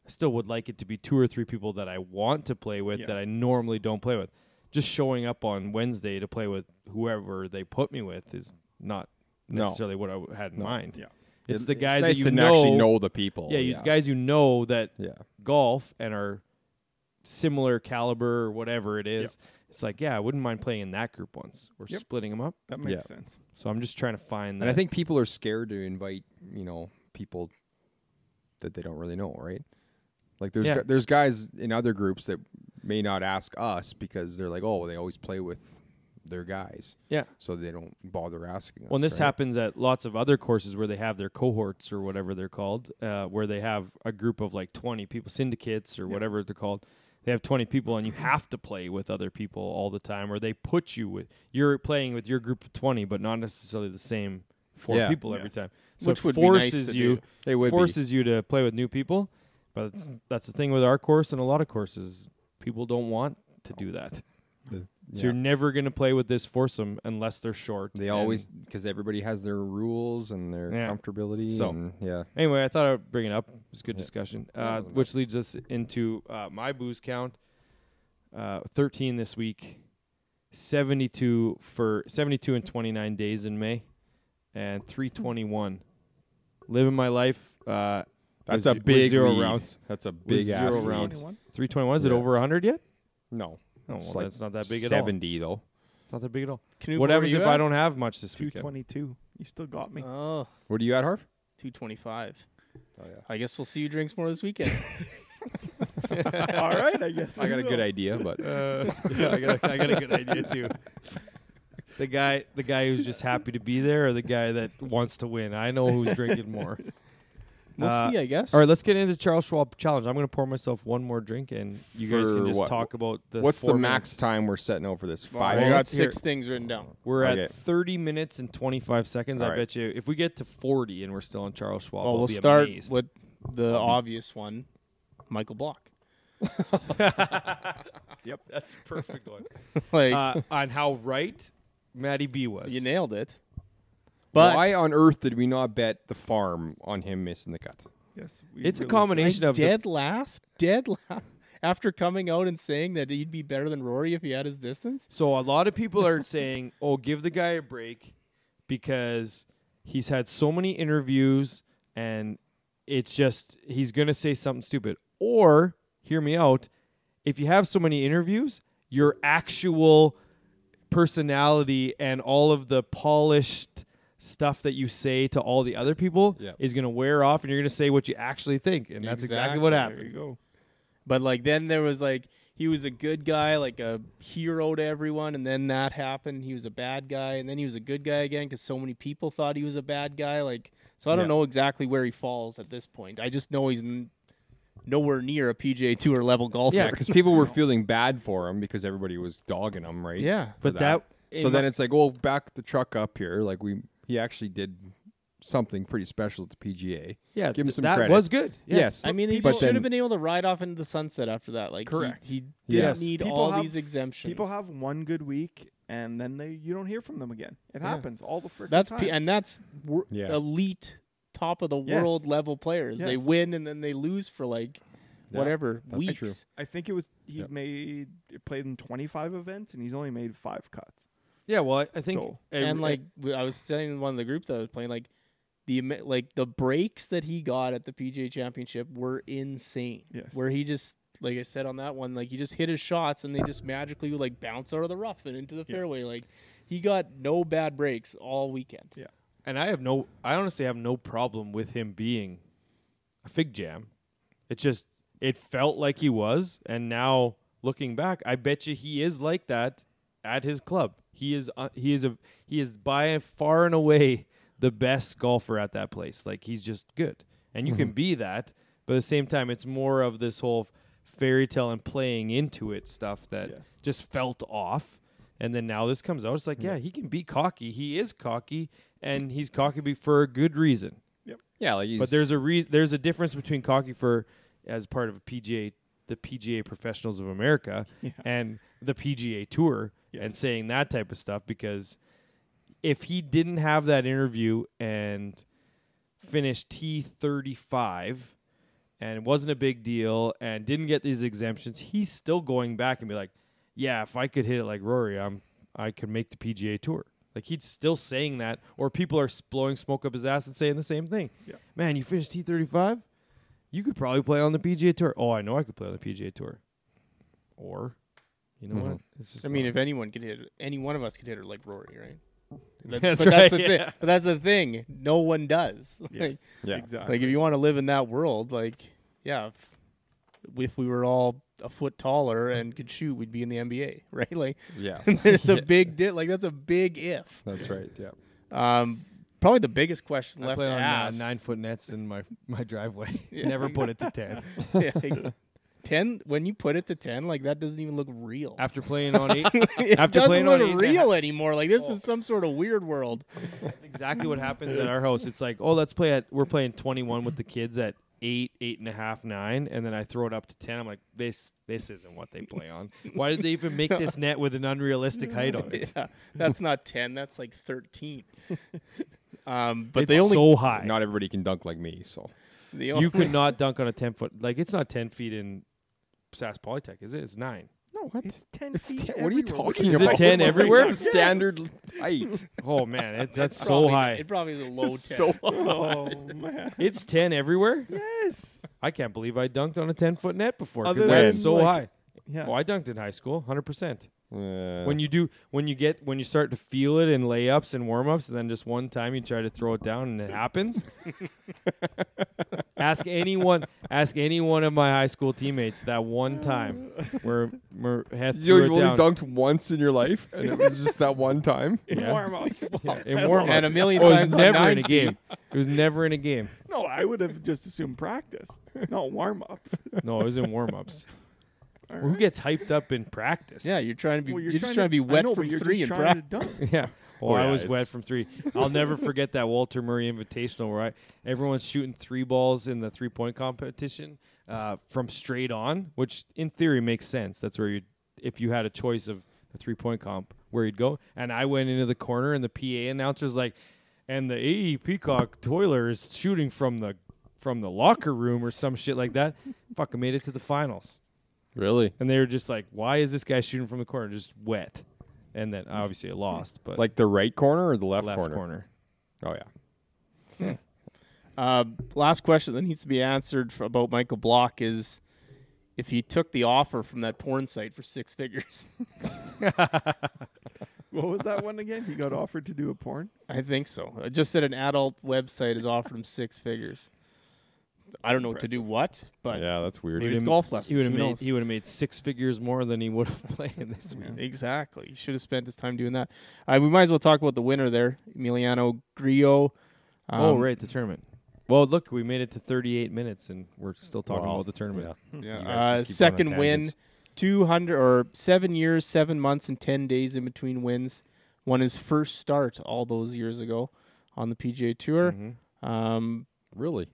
I still would like it to be 2 or 3 people that I want to play with that I normally don't play with. Just showing up on Wednesday to play with whoever they put me with is not necessarily what I had in mind. Yeah. It's the guys nice that you to know. actually know the people. Yeah, you guys you know that Yeah. golf and are similar caliber or whatever it is. It's like, I wouldn't mind playing in that group once. We're splitting them up. That makes Yeah. sense. So I'm just trying to find that. And I think people are scared to invite, people that they don't really know, right? Like there's guys in other groups that may not ask us because they're like, oh, they always play with their guys, yeah. so they don't bother asking us. Well, and this right? happens at lots of other courses where they have their cohorts or whatever they're called, where they have a group of like 20 people, syndicates or whatever they're called. They have 20 people, and you have to play with other people all the time, or they put you with. You're playing with your group of 20, but not necessarily the same 4 people every time. So Which it would be nice forces to you do. It would be. forces you to play with new people. But that's the thing with our course and a lot of courses. People don't want to do that. So you're never going to play with this foursome unless they're short. They always, because everybody has their rules and their comfortability. So- and, Anyway, I thought I'd bring it up. It was a good discussion, wasn't which leads us into my booze count. 13 this week, 72 and 29 days in May, and 321. Living my life. that's with a big 0 lead. rounds. That's a With big 0 ass lead. rounds. 321. Is it Yeah. over 100 yet? No, Oh, it's well, like that's not that big at all. 70 though. It's not that big at all. Knut, What where happens you if at? I don't have much this weekend? 222. You still got me. Oh, What are you at, Harv? 225. Oh yeah. I guess we'll see you drinks more this weekend. All right, I guess I got a good idea, but Yeah, I got a good idea too. The guy who's just happy to be there, or the guy that wants to win. I know who's drinking more. We'll see, I guess. All right, let's get into Charles Schwab challenge. I'm going to pour myself one more drink, and you guys For can just what? talk about the. what's the 4 max minutes. time we're setting out for this? Well, 5 I got minutes? 6 things written down. We're Okay. at 30 minutes and 25 seconds. All I right. bet you if we get to 40 and we're still on Charles Schwab, Well, I'll we'll be start amazed. with the obvious one, Michael Block. Yep, that's a perfect one. Like On how right Matty B was. you nailed it. But Why on earth did we not bet the farm on him missing the cut? Yes, It's a really combination of the dead last after coming out and saying that he'd be better than Rory if he had his distance. So a lot of people are saying, "Oh, give the guy a break," because he's had so many interviews, and it's just he's gonna say something stupid. Or hear me out: if you have so many interviews, your actual personality and all of the polished stuff that you say to all the other people Yep. is gonna wear off, and you're gonna say what you actually think, and that's exactly what Exactly. There you happened. go. But like then there was like he was a good guy, like a hero to everyone, and then that happened. He was a bad guy, and then he was a good guy again because so many people thought he was a bad guy. Like so, I don't Yeah. know exactly where he falls at this point. I just know he's nowhere near a PGA Tour level golfer. Yeah, because people were feeling bad for him because everybody was dogging him, right? Yeah. for But that So then it's like, well, back the truck up here. Like he actually did something pretty special at the PGA. yeah, give him some that credit. was good. Yes. I mean, he But should then- have been able to ride off into the sunset after that. Like, Correct. He didn't Yes. need People all have- these exemptions. People have one good week, and then you don't hear from them again. It Yeah. happens all the freaking that's time. and that's Yeah. elite, top of the Yes. world level players. They Yes. win and then they lose for like Yeah, whatever that's weeks. true. I think he's played in 25 events, and he's only made 5 cuts. Yeah, well, I think So- And like I was saying in one of the group that I was playing, like the breaks that he got at the PGA Championship were insane. Yes. Where he just, like I said on that one, like he just hit his shots and they just magically would like bounce out of the rough and into the Yeah. fairway. Like he got no bad breaks all weekend. Yeah. And I honestly have no problem with him being a fig jam. It felt like he was, and now looking back, I bet you he is like that at his club. He is by far and away the best golfer at that place. Like he's just good, and you can be that, but at the same time, it's more of this whole fairy tale and playing into it stuff that Yes. just felt off. And then now this comes out. It's like, yeah, he can be cocky. He is cocky, and he's cocky for a good reason. Yeah, like But there's a difference between cocky for as part of the PGA Professionals of America Yeah. and the PGA Tour Yes. and saying that type of stuff, because if he didn't have that interview and finished T35 and it wasn't a big deal and didn't get these exemptions, he's still going back and be like, yeah, if I could hit it like Rory, I could make the PGA Tour. Like he's still saying that, or people are blowing smoke up his ass and saying the same thing. Yeah. Man, you finished T35? You could probably play on the PGA Tour. Oh, I know I could play on the PGA Tour. Or, you know what? It's just I mean, not- if anyone could hit it, any one of us could hit it like Rory, right? That's but right, That's the yeah. thing. But that's the thing. No one does. Yes. Yeah. Exactly. Like if you want to live in that world, like yeah, if we were all a foot taller and could shoot, we'd be in the NBA, right? Like Yeah, there's a big like that's a big if. that's right. Yeah. Probably the biggest question I left play to on ask. 9-foot nets in my driveway. Yeah. Never put it to 10. Yeah, like, 10 when you put it to 10, like that doesn't even look real. After playing on 8, It after doesn't playing on look 8 real anymore. Like this is some sort of weird world. That's exactly what happens at our house. It's like, oh, we're playing 21 with the kids at 8, 8.5, 9, and then I throw it up to 10. I'm like, this isn't what they play on. Why did they even make this net with an unrealistic height on it? Yeah, that's not 10. That's like 13. But It's they only so high. Not everybody can dunk like me, so the only, You could not dunk on a 10-foot. Like, it's not 10 feet in SAS Polytech, is it? It's 9. No, What? it's 10 it's feet 10, what are you everywhere. talking Is it about? 10 It's everywhere? the standard height. Oh, man. That's so probably- high. It probably is a low 10. So Oh, man. It's 10 everywhere? Yes. I can't believe I dunked on a 10-foot net before Other because than, that's so like- high. Yeah. Oh, I dunked in high school, 100%. uh, When you start to feel it in layups and warm-ups, and then just one time you try to throw it down and it happens. Ask anyone of my high school teammates that one time where had You've only dunked once in your life, and it was just that one time. In warm-ups. in warm-ups. And a million Oh, it times was on never 9 in a game. It was never in a game. No, I would have just assumed practice. No, warm-ups. No, it was in warm-ups. All Who right. gets hyped up in practice? Yeah, you're trying to be. Well, you're just trying to be wet from you're 3 just in trying to practice. dunk. Yeah. Oh, yeah, I was wet it's- from 3. I'll never forget that Walter Murray Invitational where everyone's shooting 3 balls in the 3-point competition from straight on, which in theory makes sense. That's where if you had a choice of a 3-point comp, where you'd go. And I went into the corner, and the PA announcer's like, and the AE Peacock Toiler is shooting from the locker room or some shit like that. Fucking made it to the finals. Really? And they were just like, why is this guy shooting from the corner? Just wet. And then obviously it lost, but Like the right corner or the left, left corner? Oh yeah. Last question that needs to be answered about Michael Block is if he took the offer from that porn site for 6 figures. What was that one again? He got offered to do a porn? I think so. It just said an adult website has offered him 6 figures. I don't know to do what, but Yeah, that's weird. maybe it's golf lessons. he would have Who made knows? he would have made 6 figures more than he would have playing this week. Exactly. He should have spent his time doing that. We might as well talk about the winner there, Emiliano Grillo. Oh, right, the tournament. Well, look, we made it to 38 minutes, and we're still talking about the tournament. Yeah. Yeah. You guys just keep going on Second win, tangents. 200 or 7 years, 7 months, and 10 days in between wins. Won his first start all those years ago on the PGA Tour. Mhm. Really?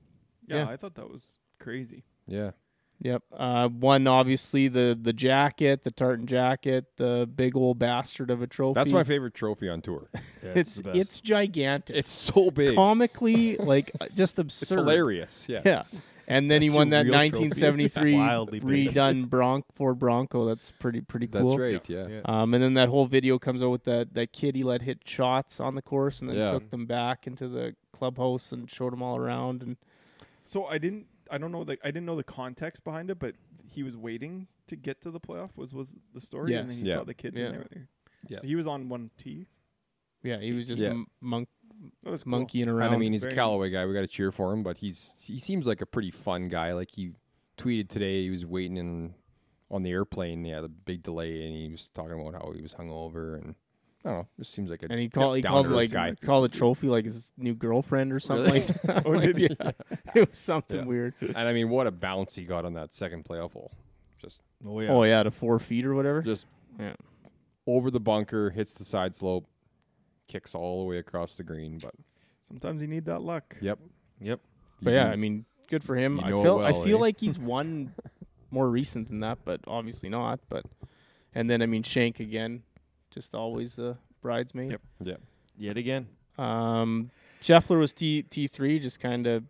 Yeah, Yeah. I thought that was crazy. Yeah. Yep. Won obviously the jacket, the tartan jacket, the big old bastard of a trophy. That's my favorite trophy on tour. Yeah, It's gigantic. It's so big. comically just It's absurd. hilarious. Yes. Yeah. And then he That's won your that real trophy. 1973 Wildly big. redone Ford Bronco. That's pretty cool. That's right. Yeah. Yeah. And then that whole video comes out with that kid he let hit shots on the course and then Yeah. took them back into the clubhouse and showed them all around. And So I didn't know the context behind it, but he was waiting to get to the playoff was the story, and then Yes. he Yeah. saw the kids Yeah. in there. Yeah. So he was on one tee. yeah, he was just Yeah. That was cool. monkeying around. And I mean, he's a Very- Callaway guy. We got to cheer for him, but he seems like a pretty fun guy. Like he tweeted today, he was waiting on the airplane. Yeah, the big delay, and he was talking about how he was hungover, and I don't know. Just seems like a and he called down-to-earth guy. the trophy like his new girlfriend or something Really? like that. Oh, did he? Yeah. It was something Yeah. weird. And I mean, what a bounce he got on that second playoff hole. Just Oh yeah. Oh yeah, to 4 feet or whatever. just Yeah. over the bunker, hits the side slope, kicks all the way across the green. But Sometimes you need that luck. yep, Yep. But yeah, I mean, good for him. You I know it feel well, eh? like he's won more recent than that, but obviously not. But and then I mean Shank again, just always a bridesmaid. Yep. yeah, Yet again. Scheffler was T3, just kind of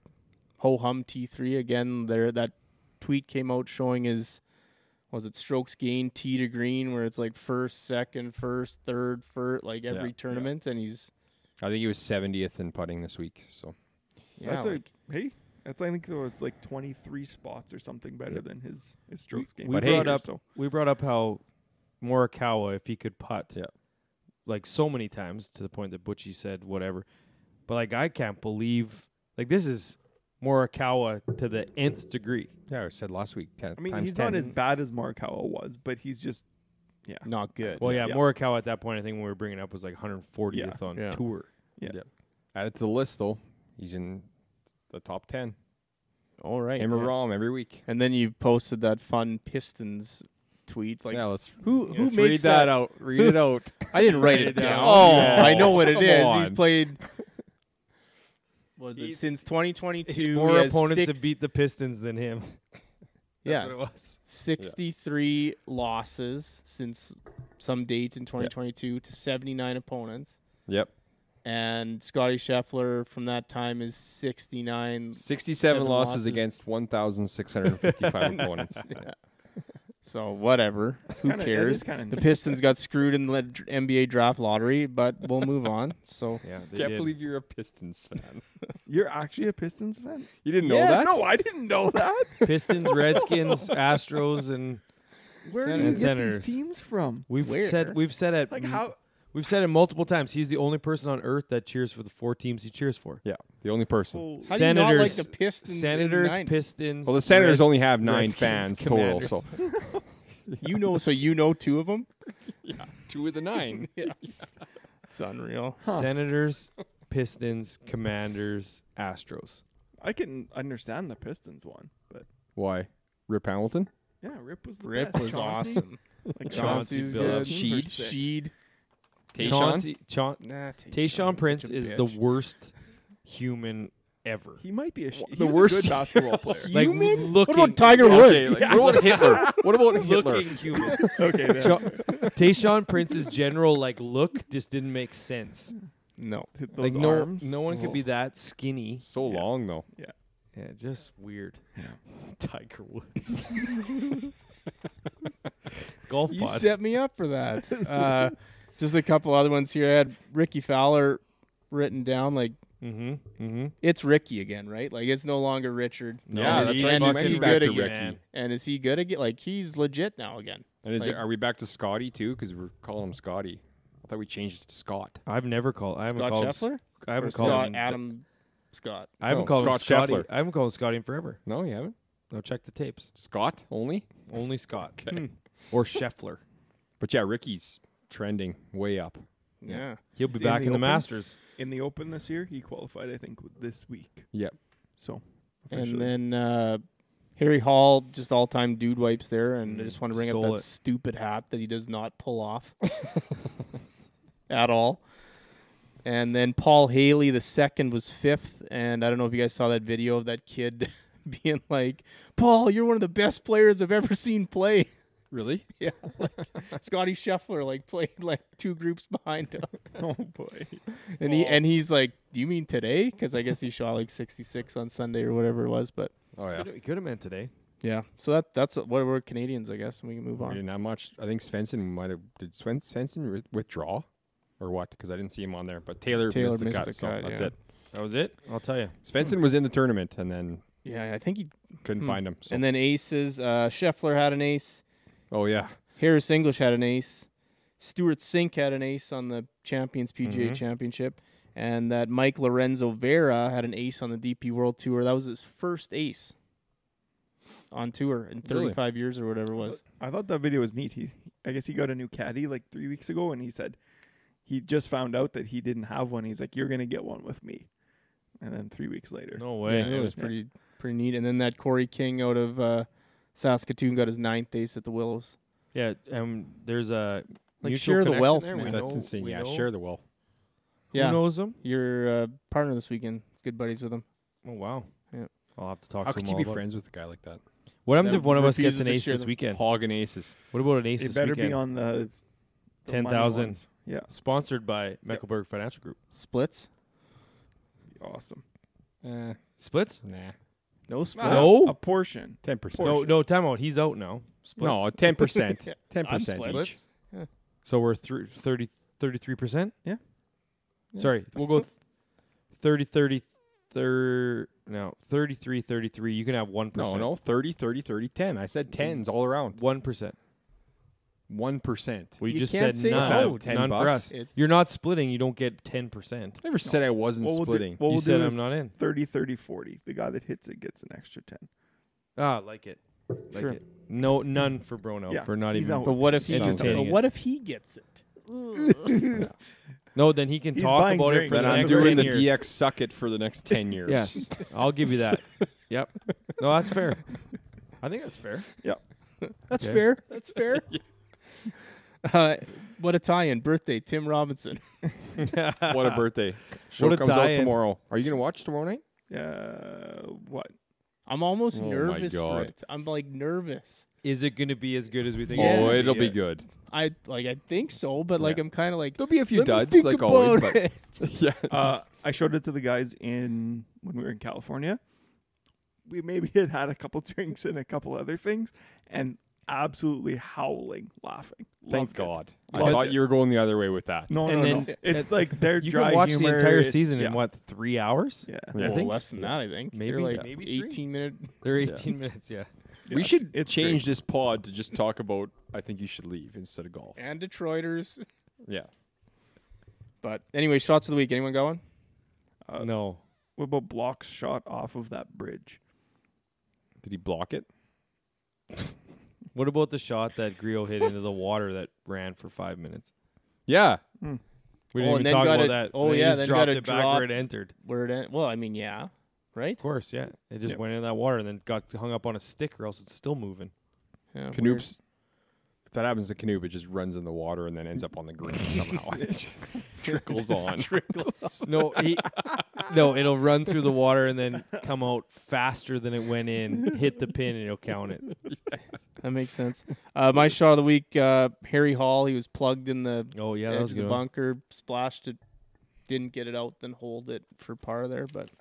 ho hum T3 again. There, that tweet came out showing his strokes gained tee to green, where it's like first, second, first, third, first, like every Yeah. tournament, and he's I think he was 70th in putting this week. So That's like, I think there was like 23 spots or something better Yep. than his strokes game. We But hey- brought up so we brought up how Morikawa, if he could putt, Yeah. like so many times to the point that Butchie said whatever, but like I can't believe like this is Morikawa to the nth degree. yeah, I said last week. 10, I mean, times he's 10. not as bad as Morikawa was, but he's just not good. Well, yeah, Yeah. Morikawa at that point I think when we were bringing it up was like 140th on Yeah. tour. Added to the list though. He's in the top 10. All right. Him or yeah. Rahm every week. And then you posted that fun Pistons tweet. Like, yeah, let's who let's makes read that out. Read it out. I didn't write it Write it down. down. Oh, Yeah. I know what it Come is. on. He's played. Was it He's- since 2022? More he has opponents six- have beat the Pistons than him. That's what yeah, it was. 63 losses since some date in 2022 to 79 opponents. Yep. And Scotty Scheffler from that time is 69. 67 7 losses losses. against 1,655 opponents. Yeah. So whatever. Who cares? Kind The Pistons got screwed in the NBA draft lottery, but we'll move on. So Yeah, they Can't did. believe you're a Pistons fan. You're actually a Pistons fan? You didn't know Yeah, that? No, I didn't know that. Pistons, Redskins, Astros, and Where do And you get Senators. these teams from? we've Where? said at Like how? We've said it multiple times. He's the only person on earth that cheers for the 4 teams he cheers for. Yeah, the only person. Well, How do you not like Senators, the Pistons in Senators, the 90s? Pistons. Well, the Senators Reds, only have 9 Redskins, fans Commanders. total, so So you know 2 of them? 2 of the 9. Yeah. It's unreal. Senators, Pistons, Commanders, Astros. I can understand the Pistons one, but Why? Rip Hamilton? yeah, Rip was the Rip best. was Chauncey, awesome. Like Chauncey Chauncey's Billups. good. Sheed. Sheed. Tayshaun Tayshaun Prince such a is bitch. the worst human ever. He might be a The was worst- a good basketball player. Like Human? looking, What about Tiger Okay, Woods? like, what about Hitler? What about Hitler? looking human. Okay, then. Tayshaun Prince's general look just didn't make sense. No. Those no arms. one could be that skinny. So long though. Yeah, just weird. Yeah. Tiger Woods. Golf You pod. set me up for that. Just a couple other ones here. I had Ricky Fowler written down. Like, it's Ricky again, right? Like, it's no longer Richard. No, Yeah, that's he's right. And is fucking he back good to again? Ricky. Man. And is he good again? Like, he's legit now again. And is Like- are we back to Scotty too? Because we're calling him Scotty. I thought we changed it to Scott. I haven't Scott called him. Scheffler? I Or haven't called Scott him. Adam Scott. I haven't No, called him Scott Scotty. Scheffler. I haven't called him Scotty in forever. No, you haven't. No, check the tapes. Scott only. Only Scott or Scheffler. But yeah, Ricky's trending way up. Yeah. He'll be Is he back in the Open? Masters. In the Open this year, he qualified, I think, this week. Yep. So, And officially. then Harry Hall, just all-time dude wipes there. And I just want to bring up Stole that it. stupid hat that he does not pull off at all. And then Paul Haley, the second, was 5th. And I don't know if you guys saw that video of that kid being like, Paul, you're one of the best players I've ever seen play. Really? Yeah, like Scotty Scheffler played 2 groups behind him, oh boy, and he's like, "Do you mean today?" Because I guess he shot 66 on Sunday or whatever it was. But Oh yeah. Could have meant today. yeah, so that's what we're Canadians, I guess, and we can move We on. didn't have much. I think Svensson might have. Did Svensson withdraw, or what? Because I didn't see him on there. But Taylor missed the cut. So that's yeah. it. That was it. I'll tell you. Svensson was in the tournament and then Yeah, I think he. couldn't find him. So. And then aces. Scheffler had an ace. Oh yeah. Harris English had an ace. Stuart Sink had an ace on the Champions PGA Championship. And that Mike Lorenzo Vera had an ace on the DP World Tour. That was his first ace on tour in 35 years or whatever it was. I thought that video was neat. I guess he got a new caddy 3 weeks ago, and he said he just found out that he didn't have one. He's like, "You're gonna get one with me." And then 3 weeks later, No way. Yeah, it was pretty neat. And then that Corey King out of Saskatoon got his 9th ace at the Willows. Yeah, there's a mutual share the connection wealth, there. man. We That's know- insane. we Yeah, know. share the wealth. Who Yeah, knows him? your partner this weekend. Good buddies with him. Oh wow. Yeah. I'll have to talk How to him could you all be about it. friends with a guy like that? What happens That if one of us refuses gets an to ace share this the- weekend? Hogging aces. What about an ace it this better weekend? be on the 10,000. money ones. Yeah, Sponsored by Mecklenburg Financial Group. Splits? awesome. Splits? Nah. No splits. No. A portion. 10%. No, time out. He's out now. Splits. No, 10%. On 10% splits. each. So we're 33%? Yeah. Sorry, we'll go 30, 33, 33. You can have 1%. No, 30, 30, 30, 10. I said 10s all around. 1%. 1%. Well, you You just can't said say none. no. None for $10. us. It's- You're not splitting. You don't get 10%. I never said I wasn't splitting. What You we'll said do I'm is not in. 30, 30, 40. The guy that hits it gets an extra 10. Ah, like it. Like Sure. it. No, none for Bruno Yeah, for not he's even. out. But what if he Entertaining but it. what if he gets it? No, then he can He's talk buying about it drinks. for Then the I'm next doing 10 the years. DX suck it for the next 10 years. Yes, I'll give you that. Yep. No, that's fair. I think that's fair. That's Okay. fair. That's fair. What a tie-in. Birthday, Tim Robinson. What a birthday. Show What a comes out tie-in. tomorrow. Are you going to watch tomorrow night? What? I'm almost Oh my nervous for God. it. I'm nervous. Is it going to be as good as we think? Yeah. Oh, it's it'll gonna be good. I think so, but Yeah. I'm kind of like, There'll be a few let me duds, think like always. about But it. yeah. I showed it to the guys when we were in California. We maybe had a couple drinks and a couple other things, and absolutely howling, laughing. Thank Loved it. God. I Loved thought it. you were going the other way with that. No, And no, then- It's like their You dry can watch humor. the entire It's- season yeah. in what, 3 hours? Yeah. Yeah. Well, less than that, I think. Maybe- They're like maybe 3. 18-minute. They're 18 minutes. Yeah. We Yeah, should it's change great. this pod to just talk about I think you should leave instead of golf. And Detroiters. Yeah. But anyway, shots of the week. Anyone got one? No. What about Block's shot off of that bridge? Did he block it? What about the shot that Grillo hit into the water that ran for 5 minutes? Yeah. We didn't and even then talk got about it- that. oh, They yeah, just then dropped got a it back drop. where it entered. Well, I mean, yeah, right? Of course, yeah. It just Yep. went in that water and then got hung up on a stick, or else it's still moving. Yeah, Canoop's. If that happens to Canoop, it just runs in the water and then ends up on the green somehow. It just trickles on. No, it'll run through the water and then come out faster than it went in, hit the pin, and it'll count it. that makes sense. My shot of the week, Harry Hall. He was plugged in the Oh, yeah, that edge was of a the good one. bunker, splashed it, didn't get it out, then hold it for par there. But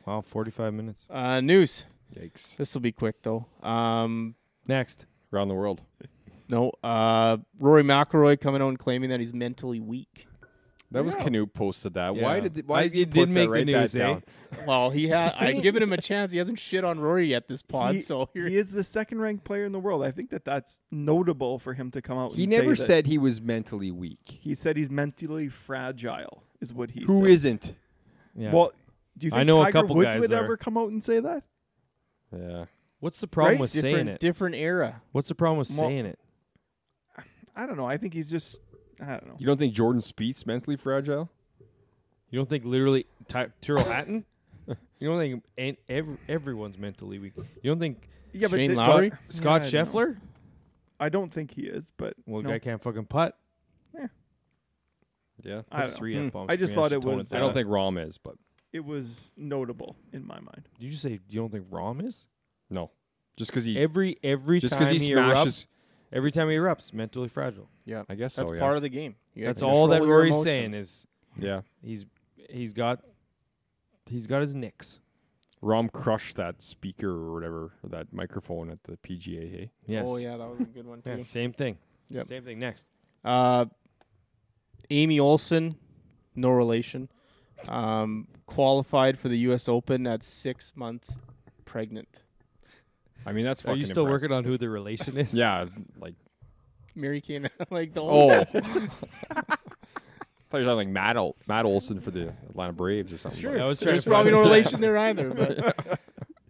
Wow, 45 minutes. news. Yikes. This will be quick though. Next. Around the world. No, Rory McIlroy coming out and claiming that he's mentally weak. That was Canoop posted that. Why Yeah. did you it put did that make right the news, that down? Well, I'd given him a chance. He hasn't shit on Rory yet this pod, so here. He is the second-ranked player in the world. I think that's notable for him to come out. He and never say that. said he was mentally weak. He said he's mentally fragile. Is what he Who said. isn't? Yeah. Well, do you think I know a Tiger couple Woods guys would that are. ever come out and say that? Yeah. What's the problem Right? with saying it? different era. What's the problem with Well- saying it? I don't know. I think he's just. I don't know. You don't think Jordan Spieth's mentally fragile? You don't think literally Tyrrell Hatton? You don't think everyone's mentally weak? You don't think Yeah, Shane this- Lowry? Scott Yeah, I don't know. Scheffler? I don't think he is, but Well, no, guy can't fucking putt. Yeah. I That's don't know. 3 F-bombs. I just for me. thought should it tone was, down. I don't think Rom is, but It was notable in my mind. Did you just say you don't think Rom is? no. Just because he Every just time because he he smashes. erupts, every time he erupts, mentally fragile. Yeah, I guess that's so. Yeah. part of the game. You That's gotta all that control your Rory's emotions. saying is Yeah. he's got his nicks. Rom crushed that speaker or whatever, or that microphone at the PGA. Hey. Yes. Oh yeah, that was a good one too. Yeah, same thing. Yep. Same thing. Next. Amy Olsen, no relation, qualified for the U.S. Open at 6 months pregnant. I mean, that's Are fucking you still impressive. working on who the relation is? Yeah, like Mary Kane, like the whole. I thought you were talking like Matt Olson for the Atlanta Braves or something. Sure. I was trying There's to probably find no out. relation there either.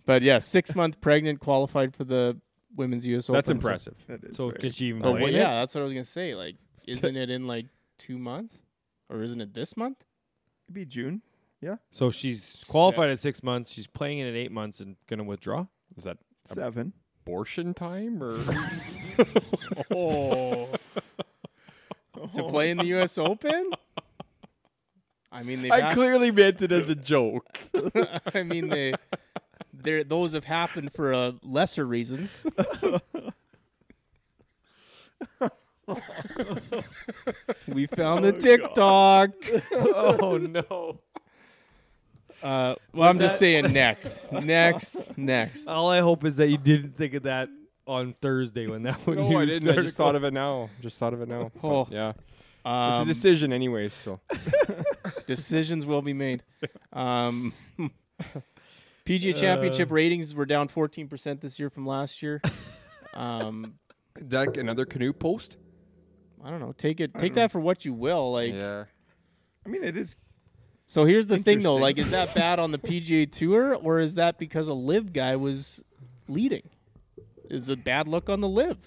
But yeah, 6 month pregnant, qualified for the women's U.S. Open. That's so- impressive. That is So very- can she even But play it? yeah, that's what I was gonna say. Like, isn't it in like 2 months, or isn't it this month? It'd be June. So she's qualified at 6 months. She's playing it at 8 months and gonna withdraw. Is that 7. abortion time or? To play in the U.S. Open? I mean, I clearly meant it as a joke. I mean, those have happened for lesser reasons. We found the TikTok. Oh no! Well, I'm just saying next. All I hope is that you didn't think of that on Thursday when that one. No, I didn't. I just thought of it now. Oh. But, yeah. It's a Um, decision, anyways. So decisions will be made. PGA Championship ratings were down 14% this year from last year. that another canoe post. I don't know. Take that for what you will. Like, Yeah. I mean, it is. so here's the thing though. Interesting. Like, is that bad on the PGA Tour, or is that because a live guy was leading? Is it bad luck on the live?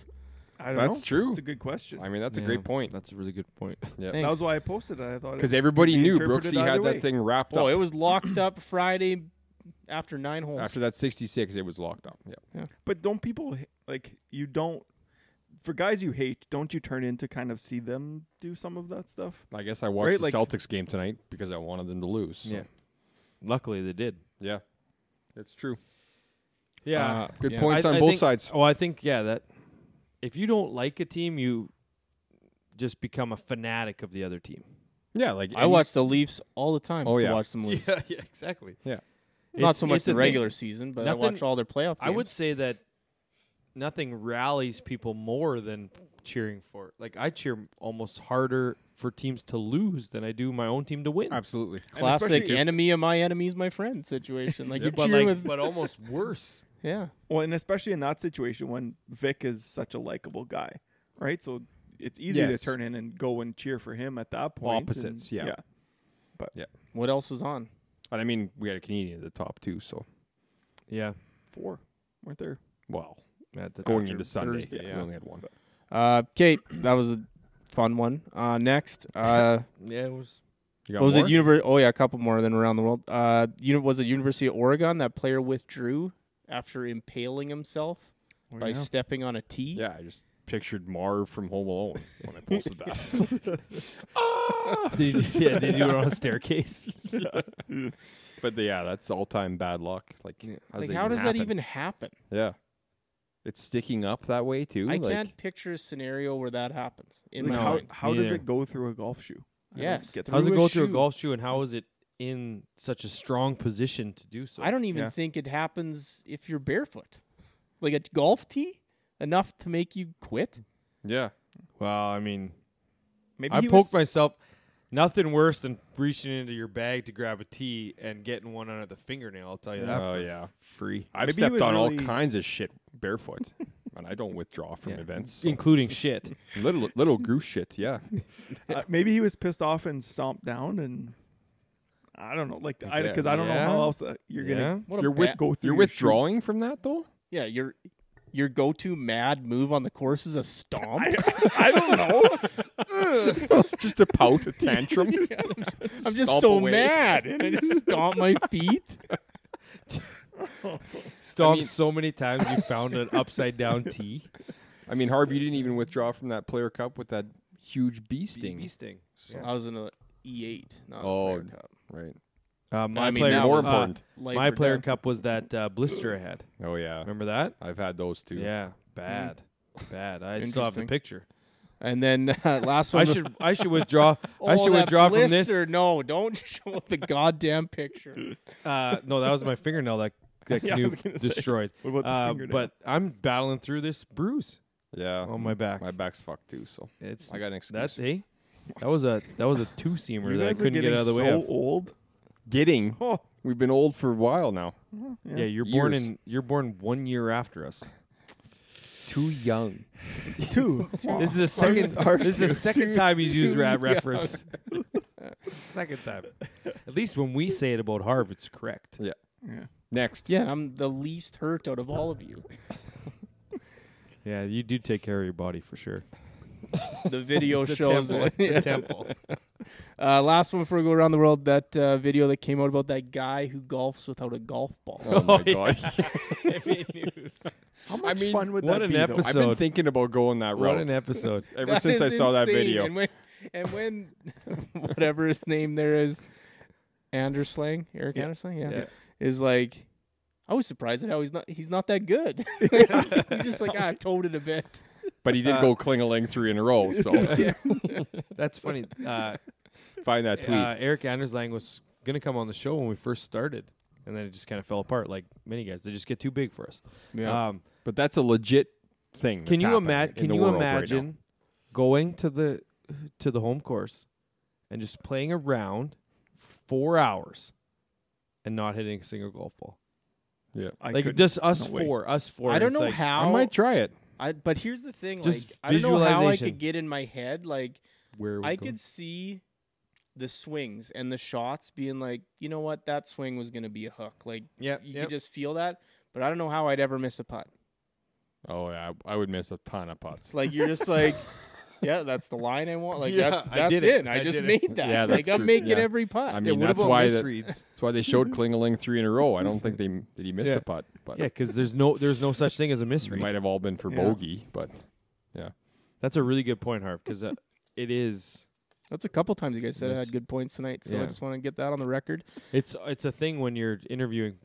I don't know. That's true. It's a good question. I mean, that's a great point. That's a really good point. Yeah. Thanks. That was why I posted it. I thought Because it everybody could be knew interpreted Brooksy had either way. that thing wrapped Oh, up. it was locked up Friday after 9 holes. After that 66, it was locked up. Yeah. But don't people like you don't for guys you hate? Don't you turn in to kind of see them do some of that stuff? I guess I watched Right, the like- Celtics game tonight because I wanted them to lose. So. Yeah. Luckily, they did. Yeah. It's true. Yeah. Good Yeah. points on I both think- sides. Oh, I think that if you don't like a team, you just become a fanatic of the other team. Yeah, like I watch the Leafs all the time Oh, to yeah. watch them lose. Yeah, exactly. Yeah. Not so much it's a the thing. regular season, but I Nothing- watch all their playoff games. I would say that nothing rallies people more than cheering for. Like I cheer almost harder for teams to lose than I do my own team to win. Absolutely. classic especially- enemy of my enemy is my friend situation. Like you but cheer like, with, but almost worse. yeah. Well, and especially in that situation when Vic is such a likable guy, right? So it's easy Yes. to turn in and go and cheer for him at that point. Opposites, and, yeah. What else was on? But I mean, we had a Canadian at the top too, so Yeah. 4 weren't there? well, At the going top. into Sunday, Thursday, we yeah. only had one. Kate, that was a fun one. Next, Yeah, it was. You got what was more? it? Oh yeah, a couple more than around the world. Was it University of Oregon that player withdrew after impaling himself by stepping on a tee? Yeah, I just pictured Marv from Home Alone when I posted that. Did you do it on a staircase? But yeah, that's all-time bad luck. Like, How does that even happen? Yeah, it's sticking up that way too. I like, can't picture a scenario where that happens in Like, my mind. how Me does neither. it go through a golf shoe? I don't Yes. get How does it Through a go through a shoe. golf shoe, and how is it in such a strong position to do so? I don't even Yeah. think it happens if you're barefoot. Like a golf tee, enough to make you quit. yeah, Well, I mean, Maybe I he poked was, myself. Nothing worse than reaching into your bag to grab a tee and getting one under the fingernail. I'll tell you that. oh for yeah, free, I've Maybe he stepped was on all really- kinds of shit barefoot, and I don't withdraw from Yeah. events. So. including shit. little goose shit, yeah. maybe he was pissed off and stomped down, and I don't know, like I because I don't know guess. how else you're Yeah. gonna What a You're ba- go through. You're your shoe. withdrawing from that though. Yeah, your go-to mad move on the course is a stomp. I don't know. Just a pout, a tantrum. I'm just Stomp so away. mad, and I just stomp my feet. Stomped mean- so many times you found an upside down tee. I mean, Harvey, you didn't even withdraw from that PLYR Cup with that huge bee sting. Bee sting. I was in a E8, not Oh, a PLYR Cup. Right. My I mean, player, that More was, important. Life my or player death. cup was that blister I had. Oh yeah, Remember that? I've had those too. Yeah, bad, bad. I still have the Interesting. picture. And then last one. I should withdraw. I should that withdraw from this. blister. No, don't show the goddamn picture. No, that was my fingernail that Yeah, I Canoe was gonna say. destroyed. What about the fingernail? But I'm battling through this bruise Yeah. on my back. My back's fucked too, so It's I got an excuse. that's that was a two seamer You that I guys are couldn't get getting out of the way so of. old. Getting. Oh, We've been old for a while now. Yeah, you're born 1 year after us. Too young. two. This is the second. This is the second time he's used that reference. Second time. At least when we say it about Harv, it's correct. Yeah. Next. Yeah, I'm the least hurt out of all of you. Yeah, you do take care of your body for sure. The video It's a shows temple. it. It's a temple. Last one before we go around the world, that video that came out about that guy who golfs without a golf ball. Oh my yeah. god. How much mean, fun would what that an be? though? episode. I've been thinking about going that What route an episode. ever That since I is saw that insane. video. And when whatever his name there is, Anderslang, Eric Yeah. Anderslang, Yeah. is like, I was surprised at how he's not that good. He's just like, I towed it a bit. But he did go cling-a-ling 3 in a row, so That's funny. find that tweet. Eric Anderslang was going to come on the show when we first started, and then it just kind of fell apart like many guys. They just get too big for us. Yeah. But that's a legit thing. Can that's you happening imagine? in Can the you world right now. imagine going to the home course and just playing around for 4 hours and not hitting a single golf ball? Yeah. I Like couldn't. just us No way. four. I don't It's know like, how. I might try it. But here's the thing, Just like I don't know how I visualization. could get in my head, like Where are we I going? could see the swings and the shots being like, you know what, that swing was gonna be a hook. Like Yeah, you could just feel that. But I don't know how I'd ever miss a putt. Oh yeah, I would miss a ton of putts. Like you're just like, yeah, that's the line I want. Like Yeah, that's I did it. it. I I just did it. made that. Yeah, like that's I'm true. making Yeah. every putt. I mean, what that's about why misreads? that's why they showed Klingeling 3 in a row. I don't think they missed Yeah. a putt, but Yeah, because there's no such thing as a they misread. might have all been for Yeah. bogey. But That's a really good point, Harv, because it is. That's a couple times you guys said I Yes. had good points tonight, so I Yeah. just want to get that on the record. It's a thing when you're interviewing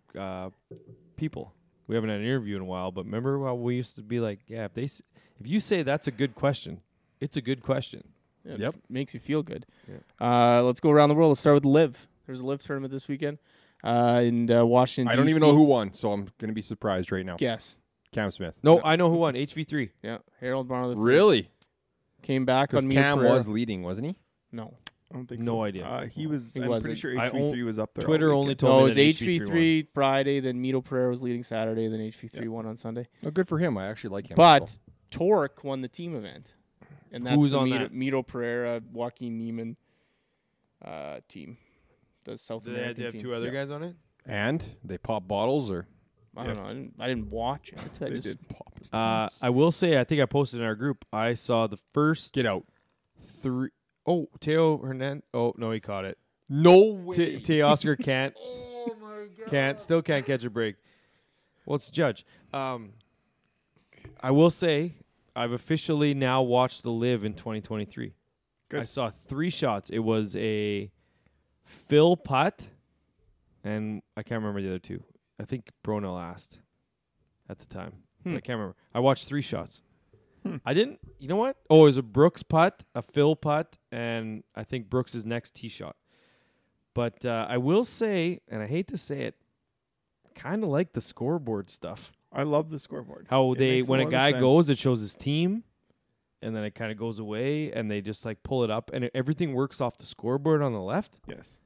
people. We haven't had an interview in a while, but remember how we used to be like, yeah, if you say that's a good question, it's a good question. Yeah, Yep. it makes you feel good. Yeah. Let's go around the world. Let's start with Live. There's a Live tournament this weekend in Washington. I don't even DC. know who won, so I'm gonna be surprised right now. Guess. Cam Smith. No, I know who won. HV3. Yeah, Harold Barlow III Really? came back Because on Mito Cam Pereira. was leading, wasn't he? No. I don't think No so. idea. He was. He I'm wasn't. pretty sure I HV3 was up there. Twitter all only weekend. told No, me it was that HV3 HV3 Friday, then Mito Pereira was leading Saturday, then HV3 won on Sunday. Oh, good for him. I actually like him. But so. Torque won the team event. And that's Who's the on that? Mito Pereira, Joaquin Neiman team. The South Do they American have team. two other guys on it? And they pop bottles or I don't know. I didn't watch it. I They just did. I will say, I think I posted in our group. I saw the first get out. 3. Oh, Teo Hernandez. Oh no, he caught it. No way. Oscar can't. Oh my god. Still can't catch a break. Well, it's Judge. I will say, I've officially now watched the Live in 2023. Good. I saw 3 shots. It was a Phil putt, and I can't remember the other 2. I think Bronell asked at the time. But I can't remember. I watched 3 shots. I didn't. You know what? Oh, it was a Brooks putt, a Phil putt, and I think Brooks' next tee shot. But I will say, and I hate to say it, kind of like the scoreboard stuff. I love the scoreboard. How It they, makes when a lot of guy sense. goes, it shows his team, and then it kind of goes away, and they just like pull it up, and everything works off the scoreboard on the left. Yes.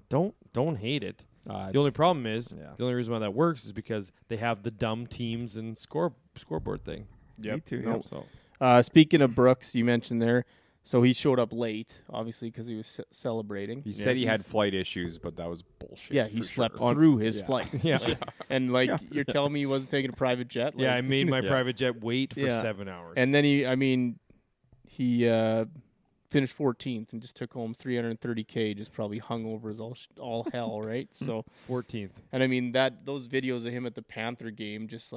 Don't hate it. The only problem is, the only reason why that works is because they have the dumb teams and scoreboard thing. Me too. No. Yeah. speaking of Brooks, you mentioned there. So he showed up late, obviously, because he was celebrating. He said he had flight issues, but that was bullshit. Yeah, he for slept sure. through his Yeah. flight. Yeah. And you're telling me he wasn't taking a private jet? Yeah, I made my Yeah. private jet wait for Yeah. 7 hours. And then he finished 14th and just took home $330K, just probably hung over as all hell, right? So, 14th. and I mean those videos of him at the Panther game, just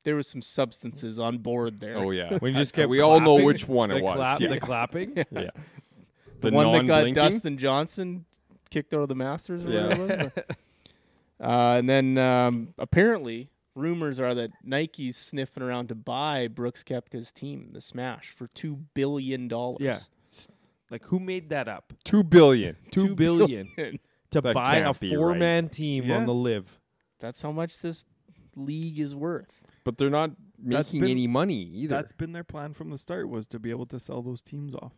there was some substances on board there. Oh yeah. When you just kept we all know clapping, which one the it was. Yeah. The clapping. yeah. The one that got non-blinking? Dustin Johnson kicked out of the Masters or Yeah. whatever it was. And then apparently rumors are that Nike's sniffing around to buy Brooks Koepka's team, the Smash, for $2 billion. Yeah. Like, who made that up? $2 billion. $2 billion to That buy a can't be 4-man team on the Yes. Live. That's how much this league is worth. But they're not That's making been- any money either. That's been their plan from the start, was to be able to sell those teams off.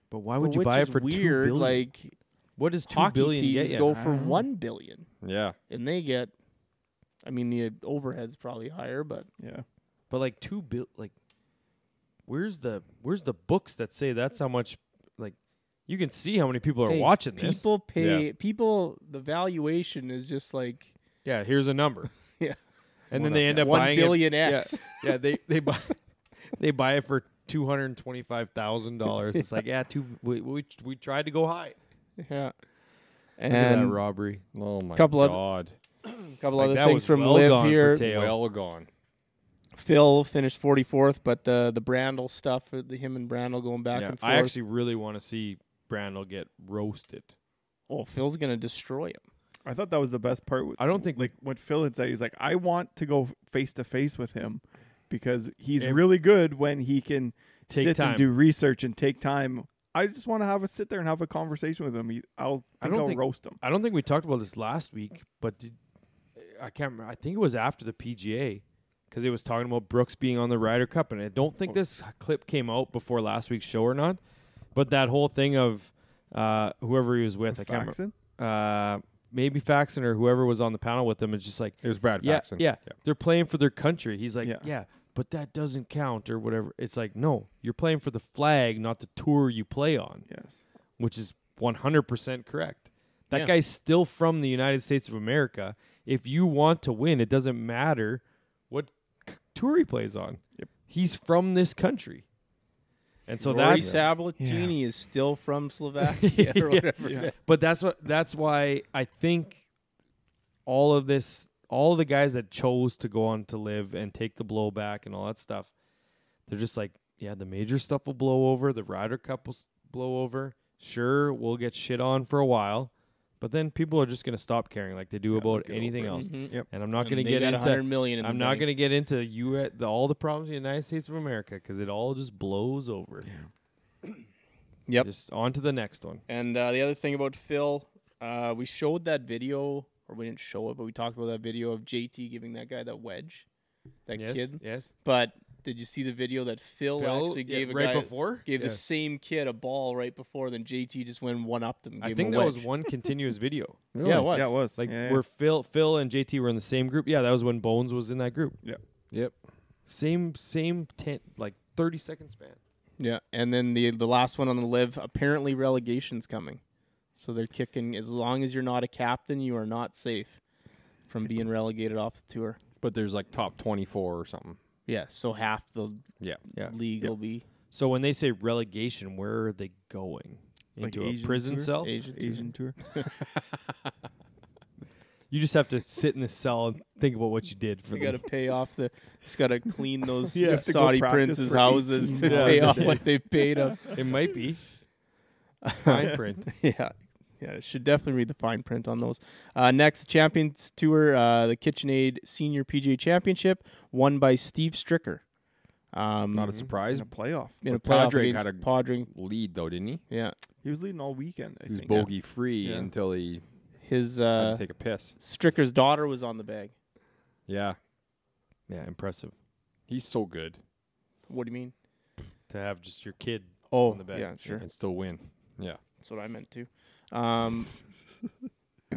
But why would you Which buy is it for weird? $2 billion? Like What does $2 hockey billion get teams you? go I for don't know. $1 billion, yeah. and they get. I mean, the overhead's probably higher, but Yeah. But like $2 billion, like, where's the books that say that's how much? Like, you can see how many people are hey, watching this. people pay. People, the valuation is just like Yeah, here's a number. Yeah. And then they end up 1 buying billion it. X. Yeah, they buy they buy it for $225,000. It's like, yeah, we tried to go high. Yeah. Look at that And robbery. Oh my Couple of- god. a couple Like, other that things was from well Liv gone for here. Teo. Well gone. Phil finished 44th, but the Brandel stuff, him and Brandel going back Yeah, and forth. I actually really want to see Brandel get roasted. Phil's gonna destroy him. I thought that was the best part. I don't think Like what Phil had said, he's like, I want to go face to face with him because he's If- really good when he can Take sit time. and do research and take time. I just want to sit there and have a conversation with him. I'll roast him. I don't think we talked about this last week, but I can't remember. I think it was after the PGA because it was talking about Brooks being on the Ryder Cup, and I don't think this clip came out before last week's show or not. But that whole thing of whoever he was with, I can't Faxon? remember. Maybe Faxon or whoever was on the panel with him. It's just like, It was Brad yeah, Faxon. yeah, they're playing for their country. He's like, Yeah. yeah, but that doesn't count or whatever. It's like, no, you're playing for the flag, not the tour you play on, Yes. which is 100% correct. That Yeah. guy's still from the United States of America. If you want to win, it doesn't matter what tour he plays on. Yep. He's from this country. And so Rory that's Sabatini is still from Slovakia or whatever. Yeah. But that's why I think all of the guys that chose to go on to Live and take the blowback and all that stuff, they're just like, yeah, the major stuff will blow over, the Ryder Cup will blow over. Sure, we'll get shit on for a while, but then people are just going to stop caring like they do about get anything over it. else. Mhm. Yep. And I'm not And going to they get got into 100 million in the I'm not bank. going to get into all the problems in the United States of America because it all just blows over. Yep. Just on to the next one. And the other thing about Phil, we showed that video, or we didn't show it, but we talked about that video of JT giving that guy that wedge, that Yes, kid. yes. But did you see the video that Phil actually gave a right guy before? gave Yeah. the same kid a ball right before, then JT just went and one-upped him. I gave think him a that was wedge. one continuous video. Yeah, it was. Yeah, it was. Like Yeah, where Phil and JT were in the same group. Yeah, that was when Bones was in that group. Yep. Same 30-second span. Yeah, and then the last one on the live, apparently relegation's coming. So they're kicking, as long as you're not a captain, you are not safe from being relegated off the tour. But there's like top 24 or something. Yeah, so half the Yeah. league will be So when they say relegation, where are they going? Like Into a Asian prison tour? cell? Asian tour. You just have to sit in the cell and think about what you did for you got to them. pay off the. Just got to clean those You have to go Saudi practice princes' for houses 18 to hours pay a off day. what they paid them. It might be. Fine print. Yeah, it should definitely read the fine print on those. Next, Champions Tour, the KitchenAid Senior PGA Championship, won by Steve Stricker. Not a surprise. In a playoff. In a But playoff Padraig against had a Padraig. lead, though, didn't he? Yeah, He was leading all weekend, I He was think. bogey-free Yeah. until he his had to take a piss. Stricker's daughter was on the bag. Yeah. Yeah, impressive He's so good. What do you mean? to have just your kid Oh, on the bag. yeah, sure. And still win. Yeah. That's what I meant too.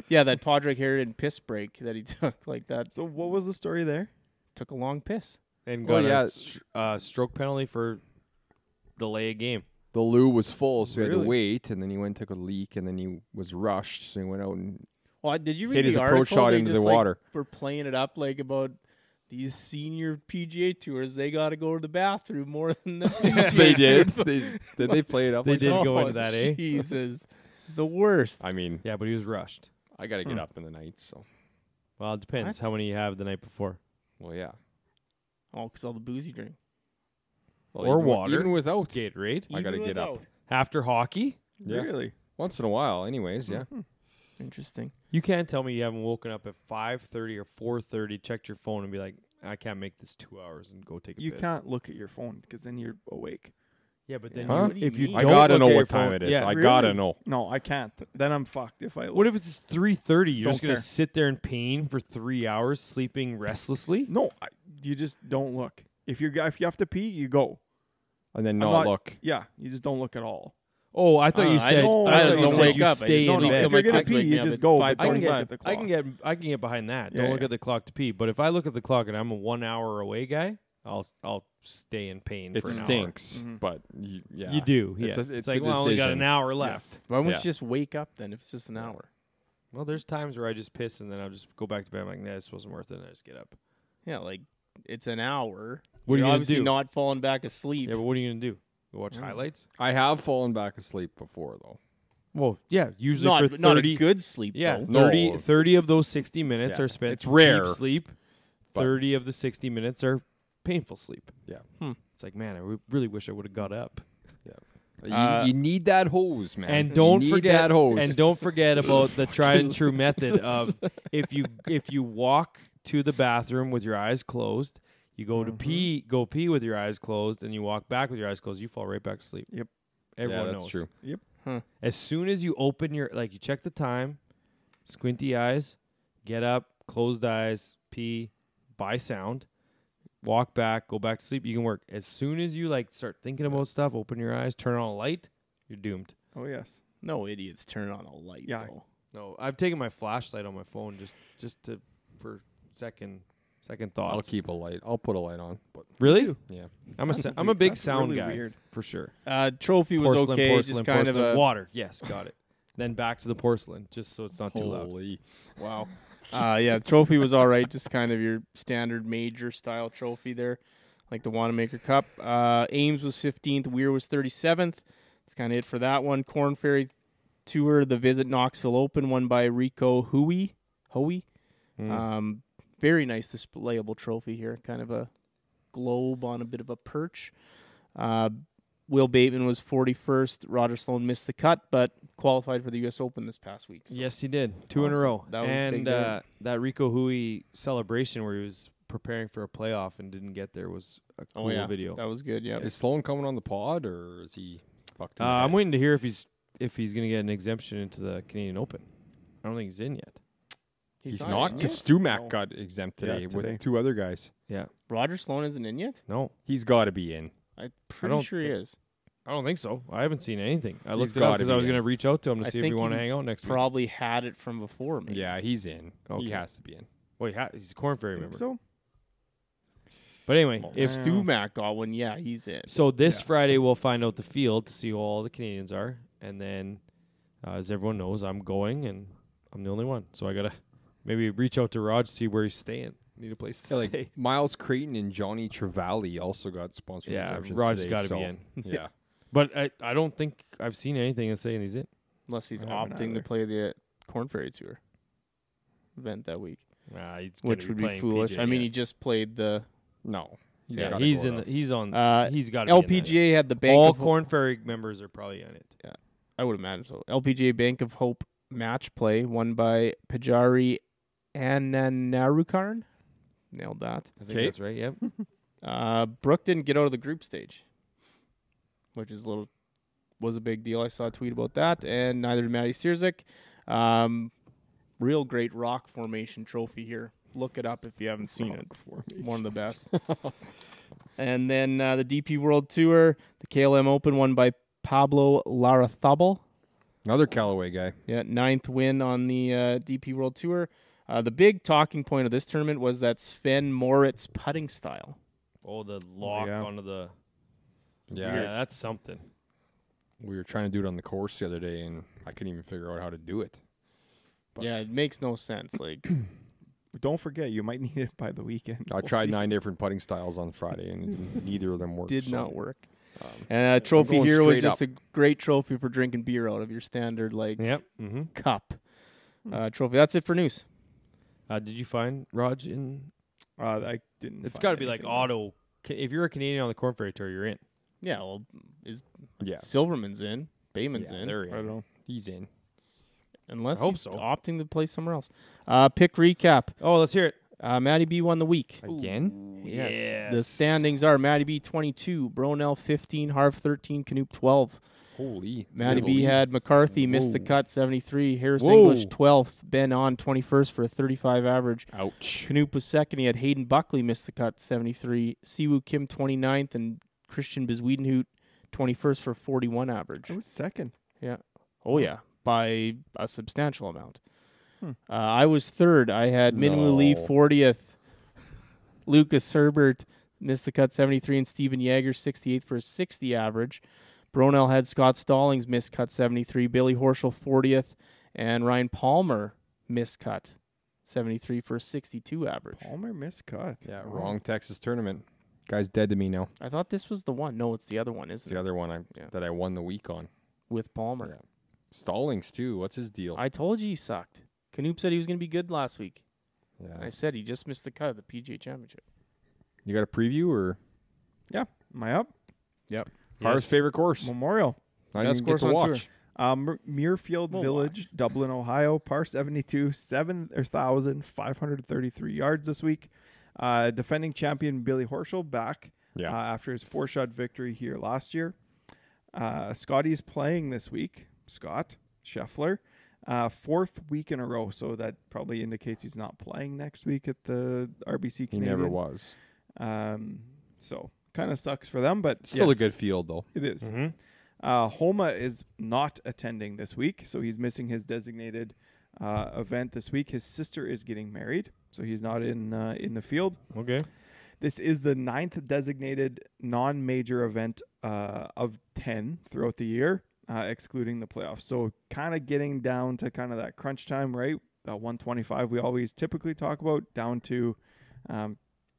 Yeah, that Padraig Harrington piss break that he took like that So what was the story there? took a long piss. And Well, got yeah. a stroke penalty for delay a game. The loo was full, so he had Really? to wait, and then he went and took a leak, and then he was rushed, so he went out and Well, did you read hit the his article? approach shot They into just, the like, water. were playing it up like about these senior PGA tours. They got to go to the bathroom more than the PGA They did. tours. Did they play it up? They like did that? go into that, eh? Jesus, it's the worst. I mean, Yeah, but he was rushed. I got to get up in the night, so. Well, it depends What? how many you have the night before. Well, yeah. Oh, because all the booze you drink. Well, Or even, water. Even without. Gatorade. I gotta Even get up. without. After hockey, Yeah. Really? Once in a while, anyways, yeah. Interesting. you can't tell me you haven't woken up at 5:30 or 4:30, checked your phone, and be like, I can't make this 2 hours and go take a You piss. can't look at your phone because then you're awake. Yeah, but then Huh? What do you if you mean? I don't gotta look know at your what time phone- it is. Yeah, I really? gotta know. No, I can't. Then I'm fucked if I look. what if it's 3:30? You're Don't just gonna care. sit there in pain for 3 hours, sleeping restlessly. No, you just don't look. If you have to pee, you go. And then I'm not not- look. Yeah, you just don't look at all. Oh, I thought you I said. just- I I thought just you don't said wake you up. I stay just in sleep bed. till If my you're gonna kids pee, wake me you up just at go. 5:45. Don't look at the clock. I can get behind that. Yeah, Don't look yeah. at the clock to pee. But if I look at the clock and I'm a 1 hour away guy, I'll stay in pain It for an stinks, Mhm. but yeah. hour. You do. Yeah. It's It's, a like, well, I only got decision. an hour left. Why won't Yeah. you just wake up then if it's just an hour? Well, there's times where I just piss and then I'll just go back to bed. I'm like, nah, this wasn't worth it. And I just get up. Yeah, like it's an hour. What are you You're gonna obviously do? not falling back asleep. Yeah, but what are you gonna do? Go watch Mm. highlights? I have fallen back asleep before, though. Well, yeah. Usually not, for 30. not a good sleep Yeah, though. No. 30 of those 60 minutes Yeah. are spent It's rare, deep sleep. but- 30 of the 60 minutes are painful sleep. Yeah. It's like, man, I really wish I would have got up. You need that hose, man. And don't you need forget that hose. And don't forget about the tried and true method of if you walk to the bathroom with your eyes closed, you go to pee with your eyes closed, and you walk back with your eyes closed, you fall right back to sleep. Yep. Everyone yeah, that's knows. true. As soon as you open you check the time, squinty eyes, get up, closed eyes, pee, by sound, walk back, go back to sleep, you can work. As soon as you start thinking about stuff, open your eyes, turn on a light, you're doomed. Oh yes. No idiots turn on a light. Yeah. Though. No, I've taken my flashlight on my phone just for second I'll thoughts. keep a light. I'll put a light on. But Really? yeah. I'm a big That's sound really guy weird. for sure. Trophy was okay. porcelain, Just kind porcelain, of a water. Yes, got it. Then back to the porcelain, just so it's not too loud. Holy. wow. Yeah, the trophy was all right. Just kind of your standard major style trophy there, like the Wanamaker Cup. Ames was 15th. Weir was 37th. That's kind of it for that one. Corn Ferry Tour, the Visit Knoxville Open, won by Rico Hoey. Very nice displayable trophy here. Kind of a globe on a bit of a perch. Will Bateman was 41st. Roger Sloan missed the cut, but qualified for the U.S. Open this past week. So Yes, he did. 2 in a Awesome. row. That was a big And day. that Rico Hui celebration where he was preparing for a playoff and didn't get there was a cool video. that was good. Yeah, Is Sloan coming on the pod, or is he fucked in the I'm head? waiting to hear if he's going to get an exemption into the Canadian Open. I don't think he's in yet. He's in not, yet? because Stumac No. got exempt Yeah, today today. with 2 other guys. Yeah. Roger Sloan isn't in yet. No, He's got to be in. I'm pretty don't sure he think- is. I don't think so. I haven't seen anything. I He's looked it up gotta because I be was in. going to reach out to him to I see if we think want to he hang out next week. Probably had it from before. Maybe. Yeah, he's in. Okay. He has to be in. Well, he's a Corn Ferry Think member. so? But anyway, If if Stu Mac got one, yeah, he's in. so, this Friday we'll find out the field to see who all the Canadians are, and then, as everyone knows, I'm going, and I'm the only one. So I gotta maybe reach out to Raj to see where he's staying. Need a place to stay. Like Miles Creighton and Johnny Trevally also got sponsored. Yeah, exemptions Raj today, got to so, be in. Yeah. But I don't think I've seen anything that's saying he's in. Unless he's I haven't opting to either. play the Corn Ferry Tour event that week, He's which would be playing foolish. PGA, I mean, yeah. he just played the No. Yeah, gotta he's go in. though. He's on. He's got to LPGA had the Bank All of Corn Ferry members are probably on it. I would imagine so. LPGA Bank of Hope match play won by Pajari Ananarukarn. Nailed that. I think Okay. that's right. Yep. Brooke didn't get out of the group stage, which is was a big deal. I saw a tweet about that, and neither did Maddie Sierzik. Real great rock formation trophy here. Look it up if you haven't seen it. One of the best. And then the DP World Tour, the KLM Open won by Pablo Larrazabal. Another Callaway guy. Yeah, 9th win on the DP World Tour. The big talking point of this tournament was that Sven Moritz putting style. Oh, the lock yeah. onto the. Yeah. Yeah, that's something. We were trying to do it on the course the other day, and I couldn't even figure out how to do it. But- Yeah, it makes no sense. Like, Don't forget, you might need it by the weekend. I We'll tried see. 9 different putting styles on Friday, and neither of them worked. did so, not work. um, And a trophy going here was straight just a great trophy for drinking beer out of your standard Yep. Mm-hmm. cup trophy. That's it for news. Did you find Raj in? I didn't. It's find got to be like anything. auto. If you're a Canadian on the Corn Ferry Tour, you're in. Yeah, well, is Yeah. Silverman's in, Bayman's Yeah, in, they're I don't know. He's in. unless I hope he's so. opting to play somewhere else. Pick recap. Oh, let's hear it. Maddie B won the week. Again? Yes. The standings are Maddie B 22, Bronell 15, Harv 13, Canoop 12. Holy. Maddie B had McCarthy missed the Whoa. cut 73, Harris Whoa. English 12th, Ben on 21st for a 35 average. Ouch. Canoop was second. He had Hayden Buckley missed the cut 73, Siwoo Kim 29th, and Christian Bizwiedenhout 21st for 41 average. I was second. Oh yeah, by a substantial amount. I was third. I had Minwoo Lee No. 40th, Lucas Herbert missed the cut 73, and Steven Yeager 68th for a 60 average. Bronell had Scott Stallings missed cut 73, Billy Horschel 40th, and Ryan Palmer missed cut 73 for a 62 average. Palmer miscut. Yeah, Wow. wrong Texas tournament. Guy's dead to me now. I thought this was the one. No, it's the other one, It's isn't the it? other one Yeah. that I won the week on. With Palmer. Yeah. Stallings, too. What's his deal? I told you he sucked. Canoop said he was going to be good last week. yeah. I said he just missed the cut of the PGA Championship. You got a preview or Am I up? Har's favorite course? Memorial. I Best didn't get course to on watch. Muirfield We'll Village, Dublin, Ohio, par 72, 7,533 yards this week. Defending champion Billy Horschel back Yeah. after his 4-shot victory here last year. Scotty's playing this week, Scott Scheffler, 4th week in a row, so that probably indicates he's not playing next week at the RBC He Canadian. never was. So kind of sucks for them, but Still a yes, good field, though. It is. Mm-hmm. Homa is not attending this week, so he's missing his designated event this week. His sister is getting married, so he's not in the field. Okay. This is the 9th designated non-major event of 10 throughout the year, excluding the playoffs. So kind of getting down to kind of that crunch time, right? 125 we always typically talk about, down to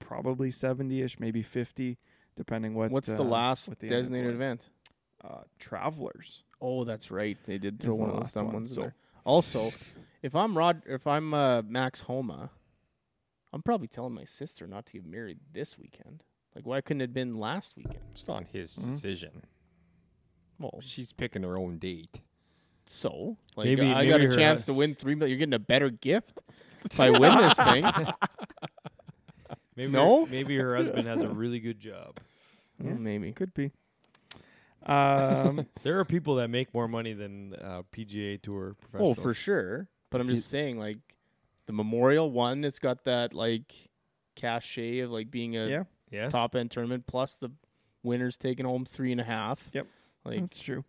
probably 70-ish, maybe 50, depending What's the last what the designated event? Travelers. Oh, that's right. They did throw Is the one of those last dumb one, ones in so- there. Also, if I'm Max Homa, I'm probably telling my sister not to get married this weekend. Like, why couldn't it have been last weekend? It's not his Mhm. decision. Well, She's picking her own date. so like Maybe- I got maybe a her chance hus- to win $3 million. You're getting a better gift if I win this thing. Maybe No? maybe her husband has a really good job. Yeah. Maybe. Could be. There are people that make more money than PGA Tour Oh, professionals. for sure. But I'm If just saying, like, the Memorial one that's got that like cachet of like being a Yeah, Yes. top end tournament, plus the winners taking home 3.5. Yep. Like, that's true.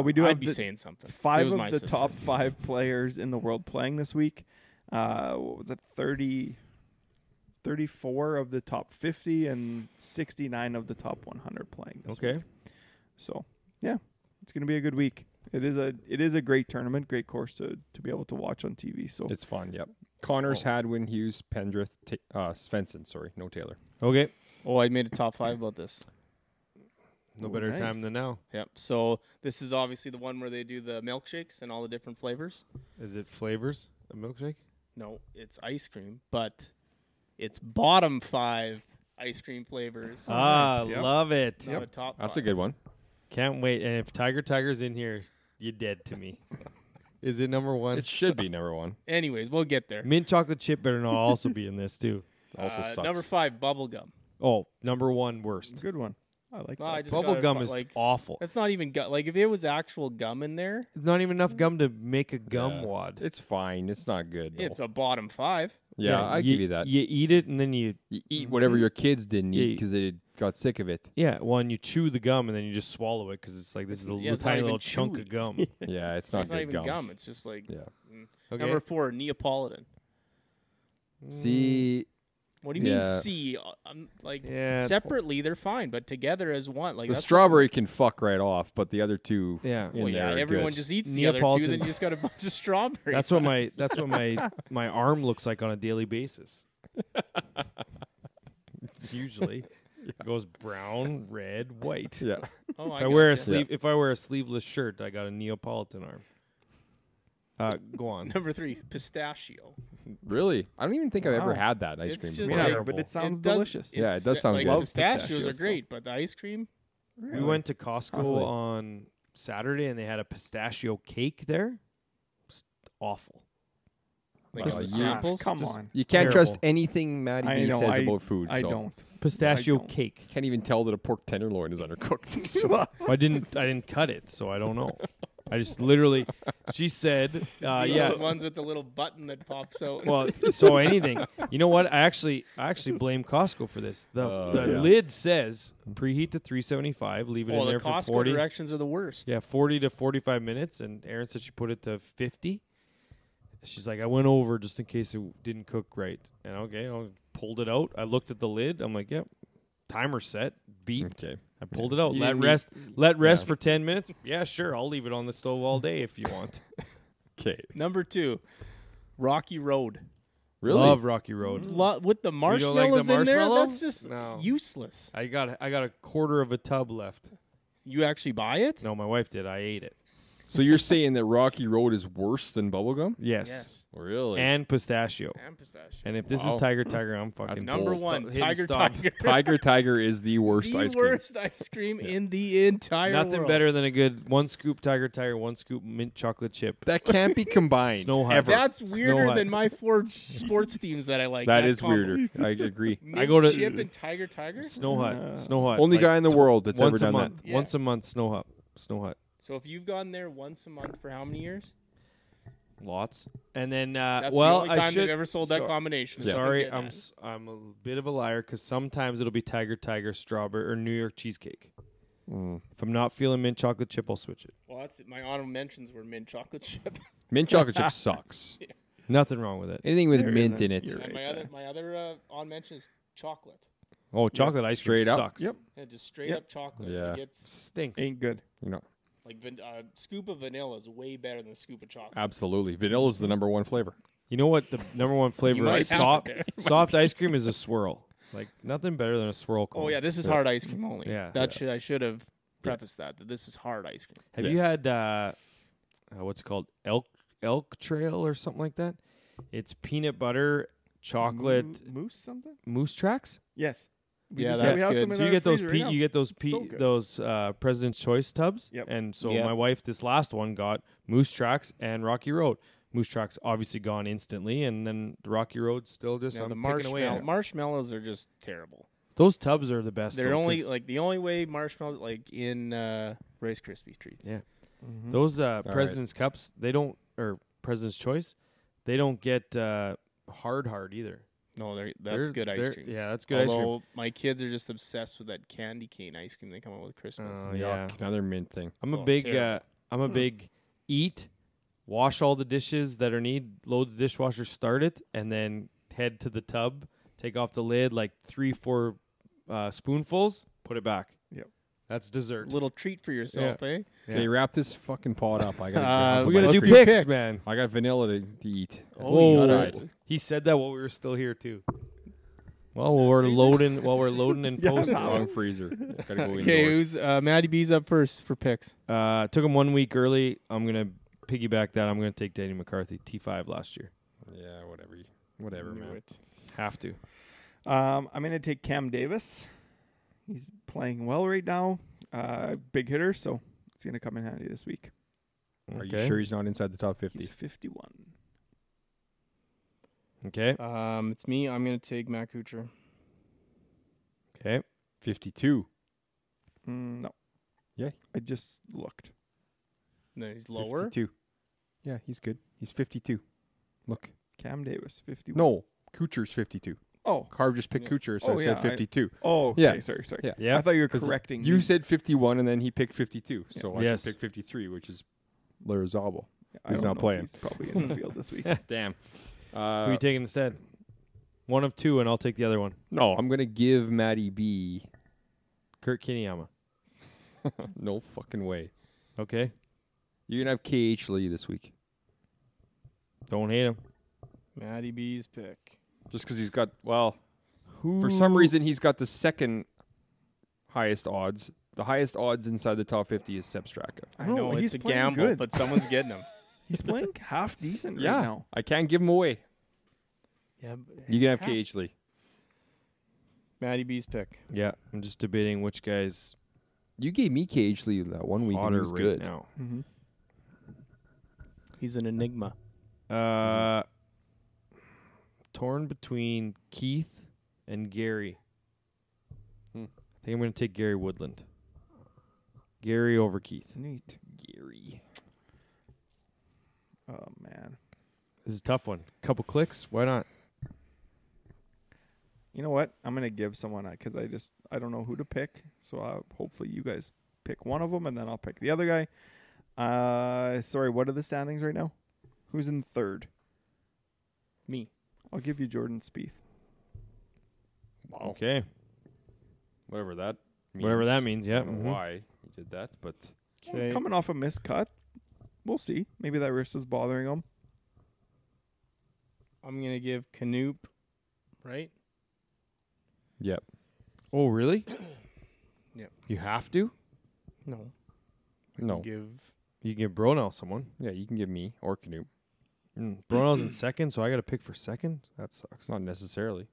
We do I'd have be the saying something. if it 5 was of my the sister. top 5 players in the world playing this week. What was it? 30 34 of the top 50 and 69 of the top 100 playing this week. So, yeah, it's going to be a good week. It is a great tournament, great course to be able to watch on TV. So It's fun, yep. Connors, Hadwin, Hughes, Pendrith, Svensson, sorry, no Taylor. Okay. Oh, I made a top 5 about this. No better nice. time than now. Yep. So this is obviously the one where they do the milkshakes and all the different flavors. Is it flavors? A milkshake? No, it's ice cream, but it's bottom 5 ice cream flavors. Yep. Love it. Not a top That's 5. a good one. Can't wait. And if Tiger's in here, you're dead to me. Is it number 1? It should be number 1. Anyways, we'll get there. Mint chocolate chip better not also be in this too. Also sucks. Number 5, bubble gum. Oh, number 1 worst. good one. I like No, I that. just Bubble got it, gum but, is like, awful. that's not even gum. Like if it was actual gum in there, There's not even enough gum to make a gum Yeah. wad. It's fine. It's not good, though. it's a bottom 5. yeah, I give you that. You eat it and then you eat whatever your kids didn't Yeah, eat because they got sick of it. one you chew the gum and then you just swallow it because it's like this is a Yeah, little it's not tiny even little chunk chewy. of gum. Yeah, it's not It's not good even gum. It's just like Yeah. Okay. Number 4, Neapolitan. See, What do you mean Yeah. C? Like Yeah. separately they're fine, but together as one. Like the that's strawberry can fuck right off, but the other two Yeah. in Well, yeah, there are everyone good. just eats the other two. Neapolitan. Then you just got a bunch of strawberries. That's what my arm looks like on a daily basis. Usually, it goes brown, red, white. Yeah. Oh, If I wear a gotcha. if I wear a sleeveless shirt, I got a Neapolitan arm. Go on. Number 3, pistachio. Really? I don't even think I've ever Wow. had that ice It's cream just before. Yeah, terrible. but it sounds It does- delicious. Yeah, it it's, does sound like, good. the Love pistachios pistachios, are so- great, but the ice cream. We went to Costco Chocolate. on Saturday and they had a pistachio cake there. It's awful. Like Wow, some you- samples. Come Just- on. You can't Terrible. trust anything Maddie I B know, says about food. I so. don't. Pistachio don't. cake. Can't even tell that a pork tenderloin is undercooked. So- I didn't cut it, so I don't know. I just literally. She said, "Yeah." Those ones with the little button that pops out. Well, so anything. You know what? I actually blame Costco for this. The Yeah. lid says preheat to 375, leave it in the there for Costco 40. directions are the worst. Yeah, 40 to 45 minutes, and Erin said she put it to 50. She's like, I went over just in case it didn't cook right. And okay, I pulled it out. I looked at the lid. I'm like, yep, timer set, beep. okay. I pulled it out. You Let didn't rest yeah. for 10 minutes. Yeah, sure. I'll leave it on the stove all day if you want. Okay. Number 2, Rocky Road. Really? Love Rocky Road. With the don't like the marshmallows in there, marshmallow? that's just No. useless. I got a quarter of a tub left. You actually buy it? No, my wife did. I ate it. So you're saying that Rocky Road is worse than bubblegum? Yes. Really? And pistachio. And pistachio. And if this is Wow. Tiger, I'm fucking That's Number bold. 1, Hitting Tiger stop. Tiger. Tiger is the worst The ice cream. worst ice cream in the entire Nothing world. better than a good 1 scoop Tiger, 1 scoop mint chocolate chip. That can't be combined. Snow Hut. ever. That's Snow weirder Hut. than my 4 sports teams that I like. That is combo. weirder. I agree. Mint I go to- Chip and Tiger. Snow Hut. Snow Hut. Only Like, guy in the world that's ever once a done month. that. Once a Yes. month, Snow Hut. Snow Hut. So if you've gone there once a month for how many years? Lots. And then, That's well, the only time I should. they've ever sold that so- combination. Yeah. Sorry, Get that. I'm a bit of a liar because sometimes it'll be Tiger, strawberry, or New York cheesecake. Mm. If I'm not feeling mint chocolate chip, I'll switch it. Well, that's my honorable mentions were mint chocolate chip. Mint chocolate chip sucks. Nothing wrong with it. Anything with There mint isn't. in it. You're And right. my other on mention is chocolate. Oh, chocolate ice cream straight up. sucks. Yep. Yeah, just straight Yep. up chocolate. Yeah. It gets Stinks. Ain't good. You know, like a scoop of vanilla is way better than a scoop of chocolate. absolutely. Vanilla is the number one flavor. You know what the number one flavor might of have soft it there. soft ice cream is? A swirl. Like nothing better than a swirl cone. Oh yeah, this is hard ice cream only. Yeah. I should have prefaced that this is hard ice cream. Have you Yes. had what's it called elk trail or something like that? It's peanut butter, chocolate, Moose something? moose tracks. Yes. Yeah, just- that's have good. some in So you our get those freezer right now. you get those So good. those President's Choice tubs. Yep. And so Yeah. my wife this last one got Moose Tracks and Rocky Road. Moose Tracks obviously gone instantly, and then the Rocky Road still just Now, I'm the picking away at it. marshmallows are just terrible. Those tubs are the best. They're though, only 'cause like the only way marshmallows like in Rice Krispies treats. Yeah. Mhm. those right. President's Cups. They don't or President's Choice. They don't get hard either. No, that's good ice cream. Yeah, that's good ice cream. Although my kids are just obsessed with that candy cane ice cream they come out with Christmas. Oh, yeah. Yuck. Another mint thing. I'm a Oh, big terrible. I'm a big eat, wash all the dishes that are load the dishwasher, start it, and then head to the tub take off the lid like 3-4 spoonfuls, put it back. Yep. That's dessert. Little treat for yourself, eh? Okay, wrap this fucking pot up. I got. We gotta do Let's do picks, picks. man. I got vanilla to eat. Whoa. you Side. gotta- He said that while we were still here too. Well, while we're loading and Yeah, posting. Wrong freezer. Gotta go Okay, indoors. who's Maddie B's up first for picks? Took him 1 week early. I'm gonna piggyback that. I'm gonna take Danny McCarthy, T5 last year. Yeah, whatever, Knew man. it. Have to. I'm going to take Cam Davis. He's playing well right now. Big hitter, so it's going to come in handy this week. Are you sure he's not inside the top 50? He's 51. Okay. It's me. I'm gonna take Matt Kuchar. Okay. 52. No. Yeah. I just looked. No, he's lower. 52. Yeah, he's good. He's 52. Look. Cam Davis, 51. No, Kuchar's 52. Oh. Carv just picked Kuchar, so Oh, I yeah, said 52. Oh, okay. Yeah. Sorry. Yeah. Yeah. I thought you were 'Cause correcting You me. said 51, and then he picked 52. Yeah. So I Yes. should pick 53, which is Larazabal. I He's don't not know if playing. He's probably in the field this week. Damn. Who are you taking instead? One of two, and I'll take the other one. No, I'm going to give Matty B. Kurt Kiniyama. No fucking way. Okay. You're going to have KH Lee this week. Don't hate him. Maddie B's pick. Just because he's got, well, Who? for some reason, he's got the second highest odds. The highest odds inside the top 50 is Sepp Straka. I know he's it's a playing gamble, good. but someone's getting him. He's playing half decent right Yeah, now. I can't give him away. Yeah, You can have KH Lee. Maddie B's pick. Yeah, I'm just debating which guy's You gave me KH Lee that 1 week, and he hotter was right good. now. Mm-hmm. He's an enigma. Torn between Keith and Gary. I think I'm going to take Gary Woodland. Gary over Keith. Neat. Gary. Oh, man. This is a tough one. Couple clicks. Why not? You know what? I'm going to give someone because I don't know who to pick. So hopefully you guys pick one of them and then I'll pick the other guy. Sorry, what are the standings right now? Who's in third? Me. I'll give you Jordan Spieth. Wow. Okay. Whatever that means. Whatever that means, yeah. I don't know Mhm. why he did that, but Okay. Coming off a missed cut. We'll see. Maybe that wrist is bothering him. I'm gonna give Canoop. Right. yep. Oh, really? Yep. You have to? No. No. Give. You can give Bronell someone. Yeah, you can give me or Canoe. Bronell's in second, so I got to pick for second? That sucks. Not necessarily.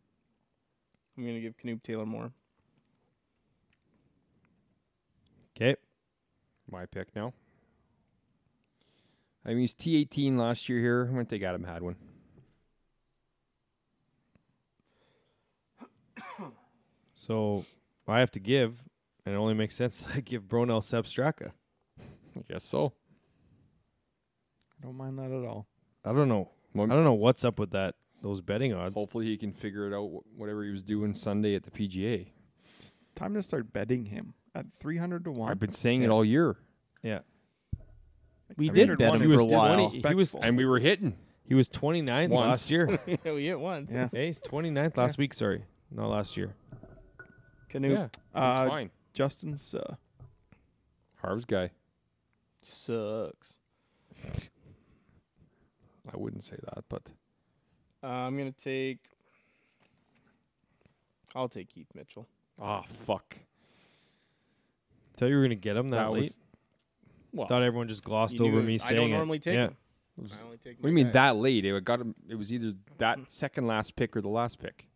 I'm gonna give Canoop Taylor Moore. Okay. My pick now. I mean, he's T18 last year here. I'm going to take Adam Hadwin. So I have to give, and it only makes sense I give Bronell Sepp Straka. I guess so. I don't mind that at all. I don't know. Well, I don't know what's up with those betting odds. hopefully he can figure it out, whatever he was doing Sunday at the PGA. Time to start betting him at 300 to 1. I've been saying it Yeah. all year, Yeah. We I did mean, bet one him is for a while. He was and we were hitting. He was 29th Once. last year. We hit once. Yeah. Hey, he's 29th last week, sorry. Not last year. Canoop Yeah, he's fine. Justin's Harv's guy. sucks. I wouldn't say that, but I'm gonna take. I'll take Keith Mitchell. fuck. Thought you were going to get him that late? was. Well, Thought everyone just glossed You over knew me it. saying I don't it. normally take Yeah. him. it was, I only take. what do you mean that late? It got him. It was either that second last pick or the last pick.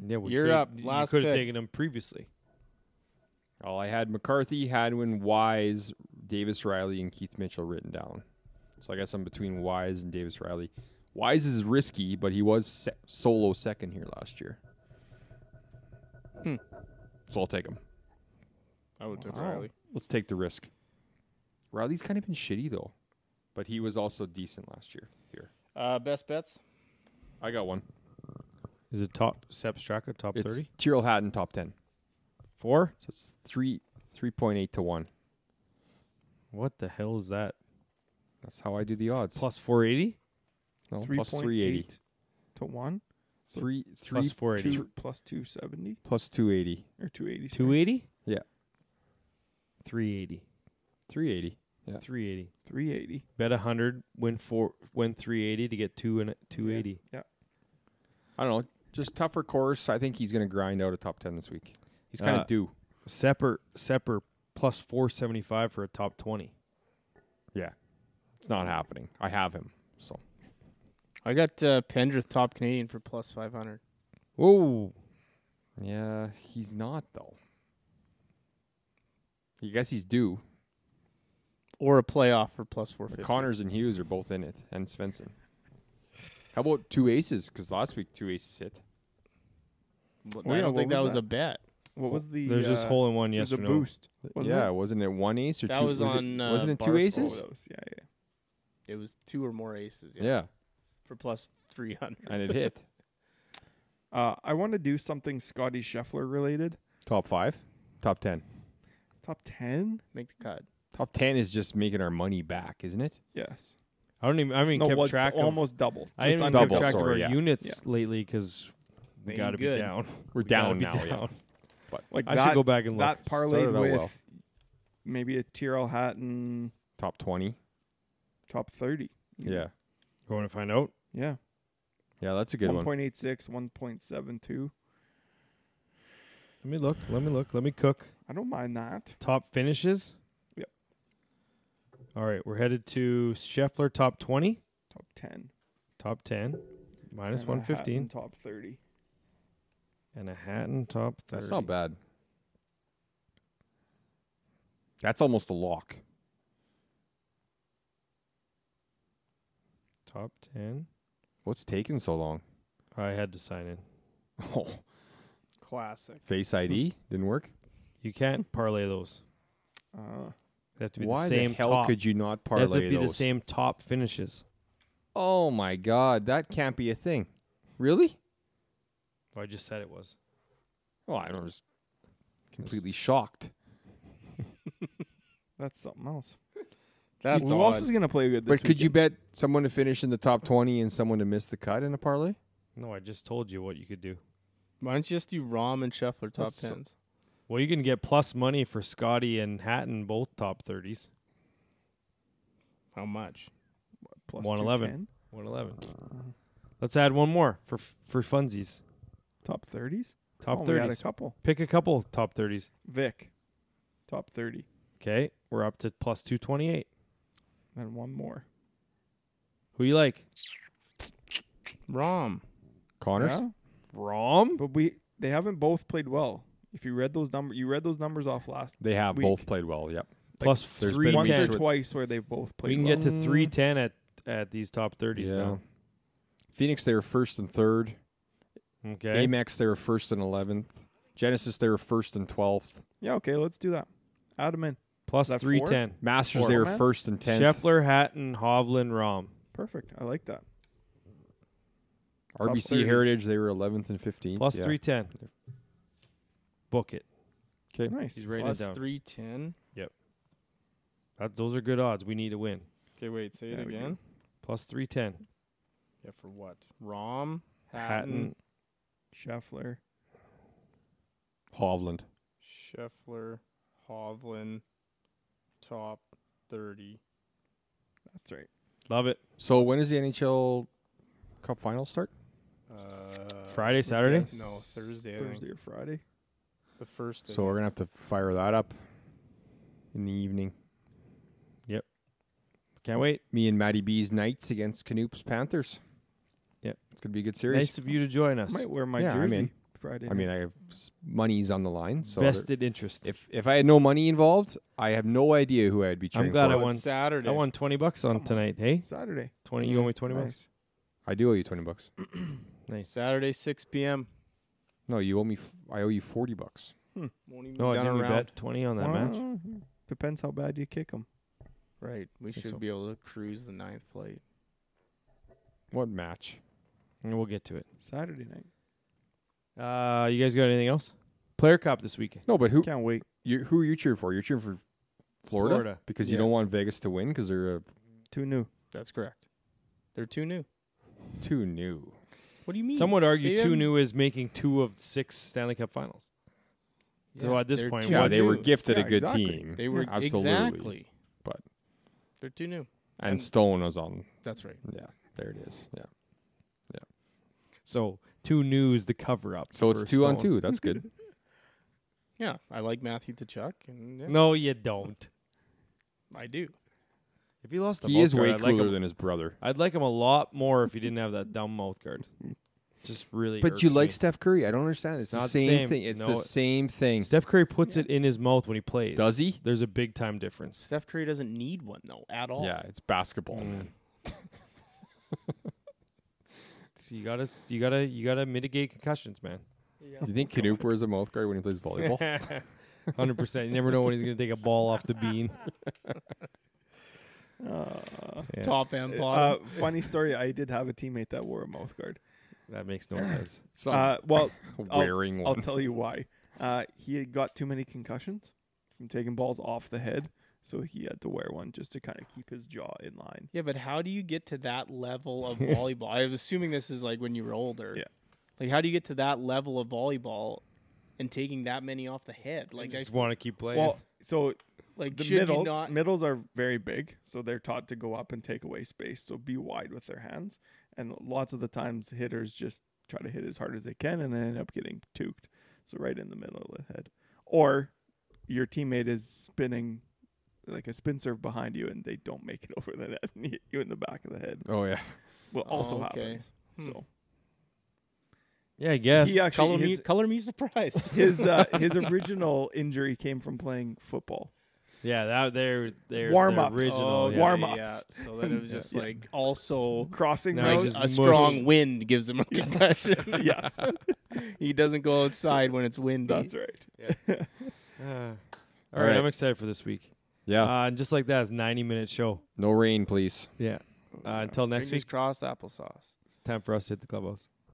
Yeah, we You're could- up. You Last could have pick. taken him previously. Oh, I had McCarthy, Hadwin, Wise, Davis Riley, and Keith Mitchell written down. So I guess I'm between Wise and Davis Riley. Wise is risky, but he was solo second here last year. So I'll take him. I would take Wow. Riley. Let's take the risk. Riley's kind of been shitty, though. But he was also decent last year here. Best bets. I got one. Is it Sepp Straka, top It's 30? Tyrrell Hatton, top 10. 4? So it's 3.8 to 1. What the hell is that? That's how I do the odds. Plus 480? No, plus 380. to 1. Three Plus 480. Plus 270 plus 280. or 280. 280? Yeah. 380. 380. Yeah. 380. 380. Bet 100, win 380 to get 280. Yeah. I don't know. Just tougher course. I think he's going to grind out a top 10 this week. He's kind of due. Sepper plus 475 for a top 20. Yeah. It's not happening. I have him. So I got Pendrith top Canadian for plus 500. Whoa. yeah, he's not though. I guess he's due. Or a playoff for plus 450. Connors and Hughes are both in it, and Svensson. How about 2 aces? Because last week 2 aces hit. I yeah, don't what think that was was that? a bet. What was the? There's just hole in one, It was yes a or no. boost. Wasn't Yeah, it? wasn't it 1 ace or That 2? was on, wasn't it 2 Barstool. aces? Oh, that was, yeah. It was 2 or more aces. Yeah, For plus 300. and it hit. I want to do something Scotty Scheffler related. Top 5, top 10. Top 10? Make the cut. Top 10 is just making our money back, isn't it? Yes. I haven't kept track of. almost double. I Just didn't under keep double, track of our sorry, yeah. units lately because we Ain't got to be good. down. We're We gotta down be now. Yeah. down. Like I that, should go back and look. that parlayed Started out with well. maybe a Tyrrell Hatton Top 20. top 30. even. Yeah. You want to find out? Yeah. Yeah, that's a good one. 1.86, 1.72. Let me look. Let me cook. I don't mind that. Top finishes. Yep. All right, we're headed to Scheffler top 20, Top 10. top 10, minus and a 115, Hatton top 30. and a Hatton top 30. That's not bad. That's almost a lock. Top 10. What's taking so long? I had to sign in. Oh, Classic. Face ID didn't work. You can't parlay those. They have to be Why the same the hell top. could you not They have parlay to be the those? same top finishes. Oh my God, that can't be a thing. Really? Well, I just said it was. Oh, I was completely shocked. That's something else. That's Who else is going to play good this But could you weekend? bet someone to finish in the top 20 and someone to miss the cut in a parlay? No, I just told you what you could do. Why don't you just do Rahm and Scheffler top That's so- 10s? Well, you can get plus money for Scotty and Hatton, both top 30s. How much? Plus 111. 210? 111. Let's add one more for funsies. Top 30s? Top Oh, we got a 30s. couple. Pick a couple top 30s. Vic. Top 30. Okay, we're up to plus 228. And one more. Who do you like? Rahm. Connors? Yeah? Rom? But they haven't both played well. If you read those numbers off last They have week. both played well, yep. Plus there's been once or 310. twice where they've both played We can well. get to 310 at these top 30s Yeah. now. Phoenix, they were first and third. Okay. Amex, they were first and 11th. Genesis, they were first and 12th. Yeah, okay, let's do that. Add them in. Plus Is that 310. Masters, Four, they were man? first and 10th. Scheffler, Hatton, Hovland, Rom. Perfect. I like that. RBC 30s. Heritage, they were 11th and 15th. Plus yeah. 310. Book it. Okay. Nice. He's writing Plus it down. 310. Those are good odds. We need to win. Okay, wait. Say it There we go. again. Plus 310. Yeah, for what? Rahm, Hatton. Scheffler. Hovland. Scheffler, Hovland, top 30. That's right. Love it. So when does the NHL Cup Finals start? Friday, Saturday? Yes. No, Thursday. I Thursday think. or Friday. The first. So we're going to have to fire that up in the evening. Can't wait. Me and Matty B's Knights against Canoop's Panthers. Yep. It's going to be a good series. Nice of you to join us. Might wear my Yeah, I'm jersey in. Friday. I mean, I have money's on the line. So Vested interest. if I had no money involved, I have no idea who I'd be cheering glad for. I Oh, won. it's Saturday. I won $20 on Come on. tonight. Hey, Saturday. 20. You owe me 20 bucks. Nice. I do owe you $20. Nice. Saturday, 6 p.m. No, you owe me. I owe you $40. Won't even No, be I done didn't around. bet 20 on that match. Well, depends how bad you kick them. Right. We Think should so. be able to cruise the 9th flight. What match? And we'll get to it. Saturday night. You guys got anything else? PLYR Cup this weekend. No, but who Can't wait. who are you cheering for? You're cheering for Florida, because you Yeah. don't want Vegas to win because they're Too new. That's correct. They're too new. too new. What do you mean? Some would argue They 2 haven't- new is making 2 of 6 Stanley Cup Finals. So at this they're point, too Yeah, what's- they were new. gifted Yeah, a good exactly. team. They were absolutely. exactly. But They're too new. and Stone was on. That's right. Yeah, there it is. Yeah. So 2 new is the cover up. So it's for 2 on Stone. 2. That's good. Yeah, I like Matthew Tkachuk, and yeah, No, you don't. I do. If he lost the He mouth is guard, way I'd like cooler him. than his brother. I'd like him a lot more if he didn't have that dumb mouth guard. Just really. But you irks like me. Steph Curry? I don't understand. It's It's not the the same same. thing. It's No, the same thing. Steph Curry puts it in his mouth when he plays. Does he? There's a big time difference. Steph Curry doesn't need one though at all. Yeah, it's basketball. Mm. So you gotta mitigate concussions, man. Do you think Canoop wears a mouth guard when he plays volleyball? 100%. You never know when he's gonna take a ball off the bean. Yeah, Top and bottom. Funny story. I did have a teammate that wore a mouth guard. that makes no sense. It's not Well, wearing I'll one. tell you why. He had got too many concussions from taking balls off the head, so he had to wear one just to kind of keep his jaw in line. Yeah, but how do you get to that level of volleyball? I'm assuming this is like when you were older. Yeah. Like, how do you get to that level of volleyball and taking that many off the head? Like, I just want to keep playing. Well, so like the should you not? middles are very big, so they're taught to go up and take away space. So be wide with their hands, and lots of the times hitters just try to hit as hard as they can, and then end up getting tooked. So right in the middle of the head, or your teammate is spinning like a spin serve behind you, and they don't make it over the net and hit you in the back of the head. Oh yeah. Well, also okay. happens. Hmm. So yeah, I guess. he actually Color me surprised. his original injury came from playing football. Yeah, there's Warm-ups. the original. yeah. warm-ups. Yeah, so that it was just Yeah. like also Crossing No, like he routes. just a mush. strong wind gives him a concussion. Yes, He doesn't go outside when it's windy. that's right. All right, right. I'm excited for this week. Yeah. And just like that, it's a 90-minute show. No rain, please. Yeah. Until next Fingers week, crossed applesauce. it's time for us to hit the clubhouse.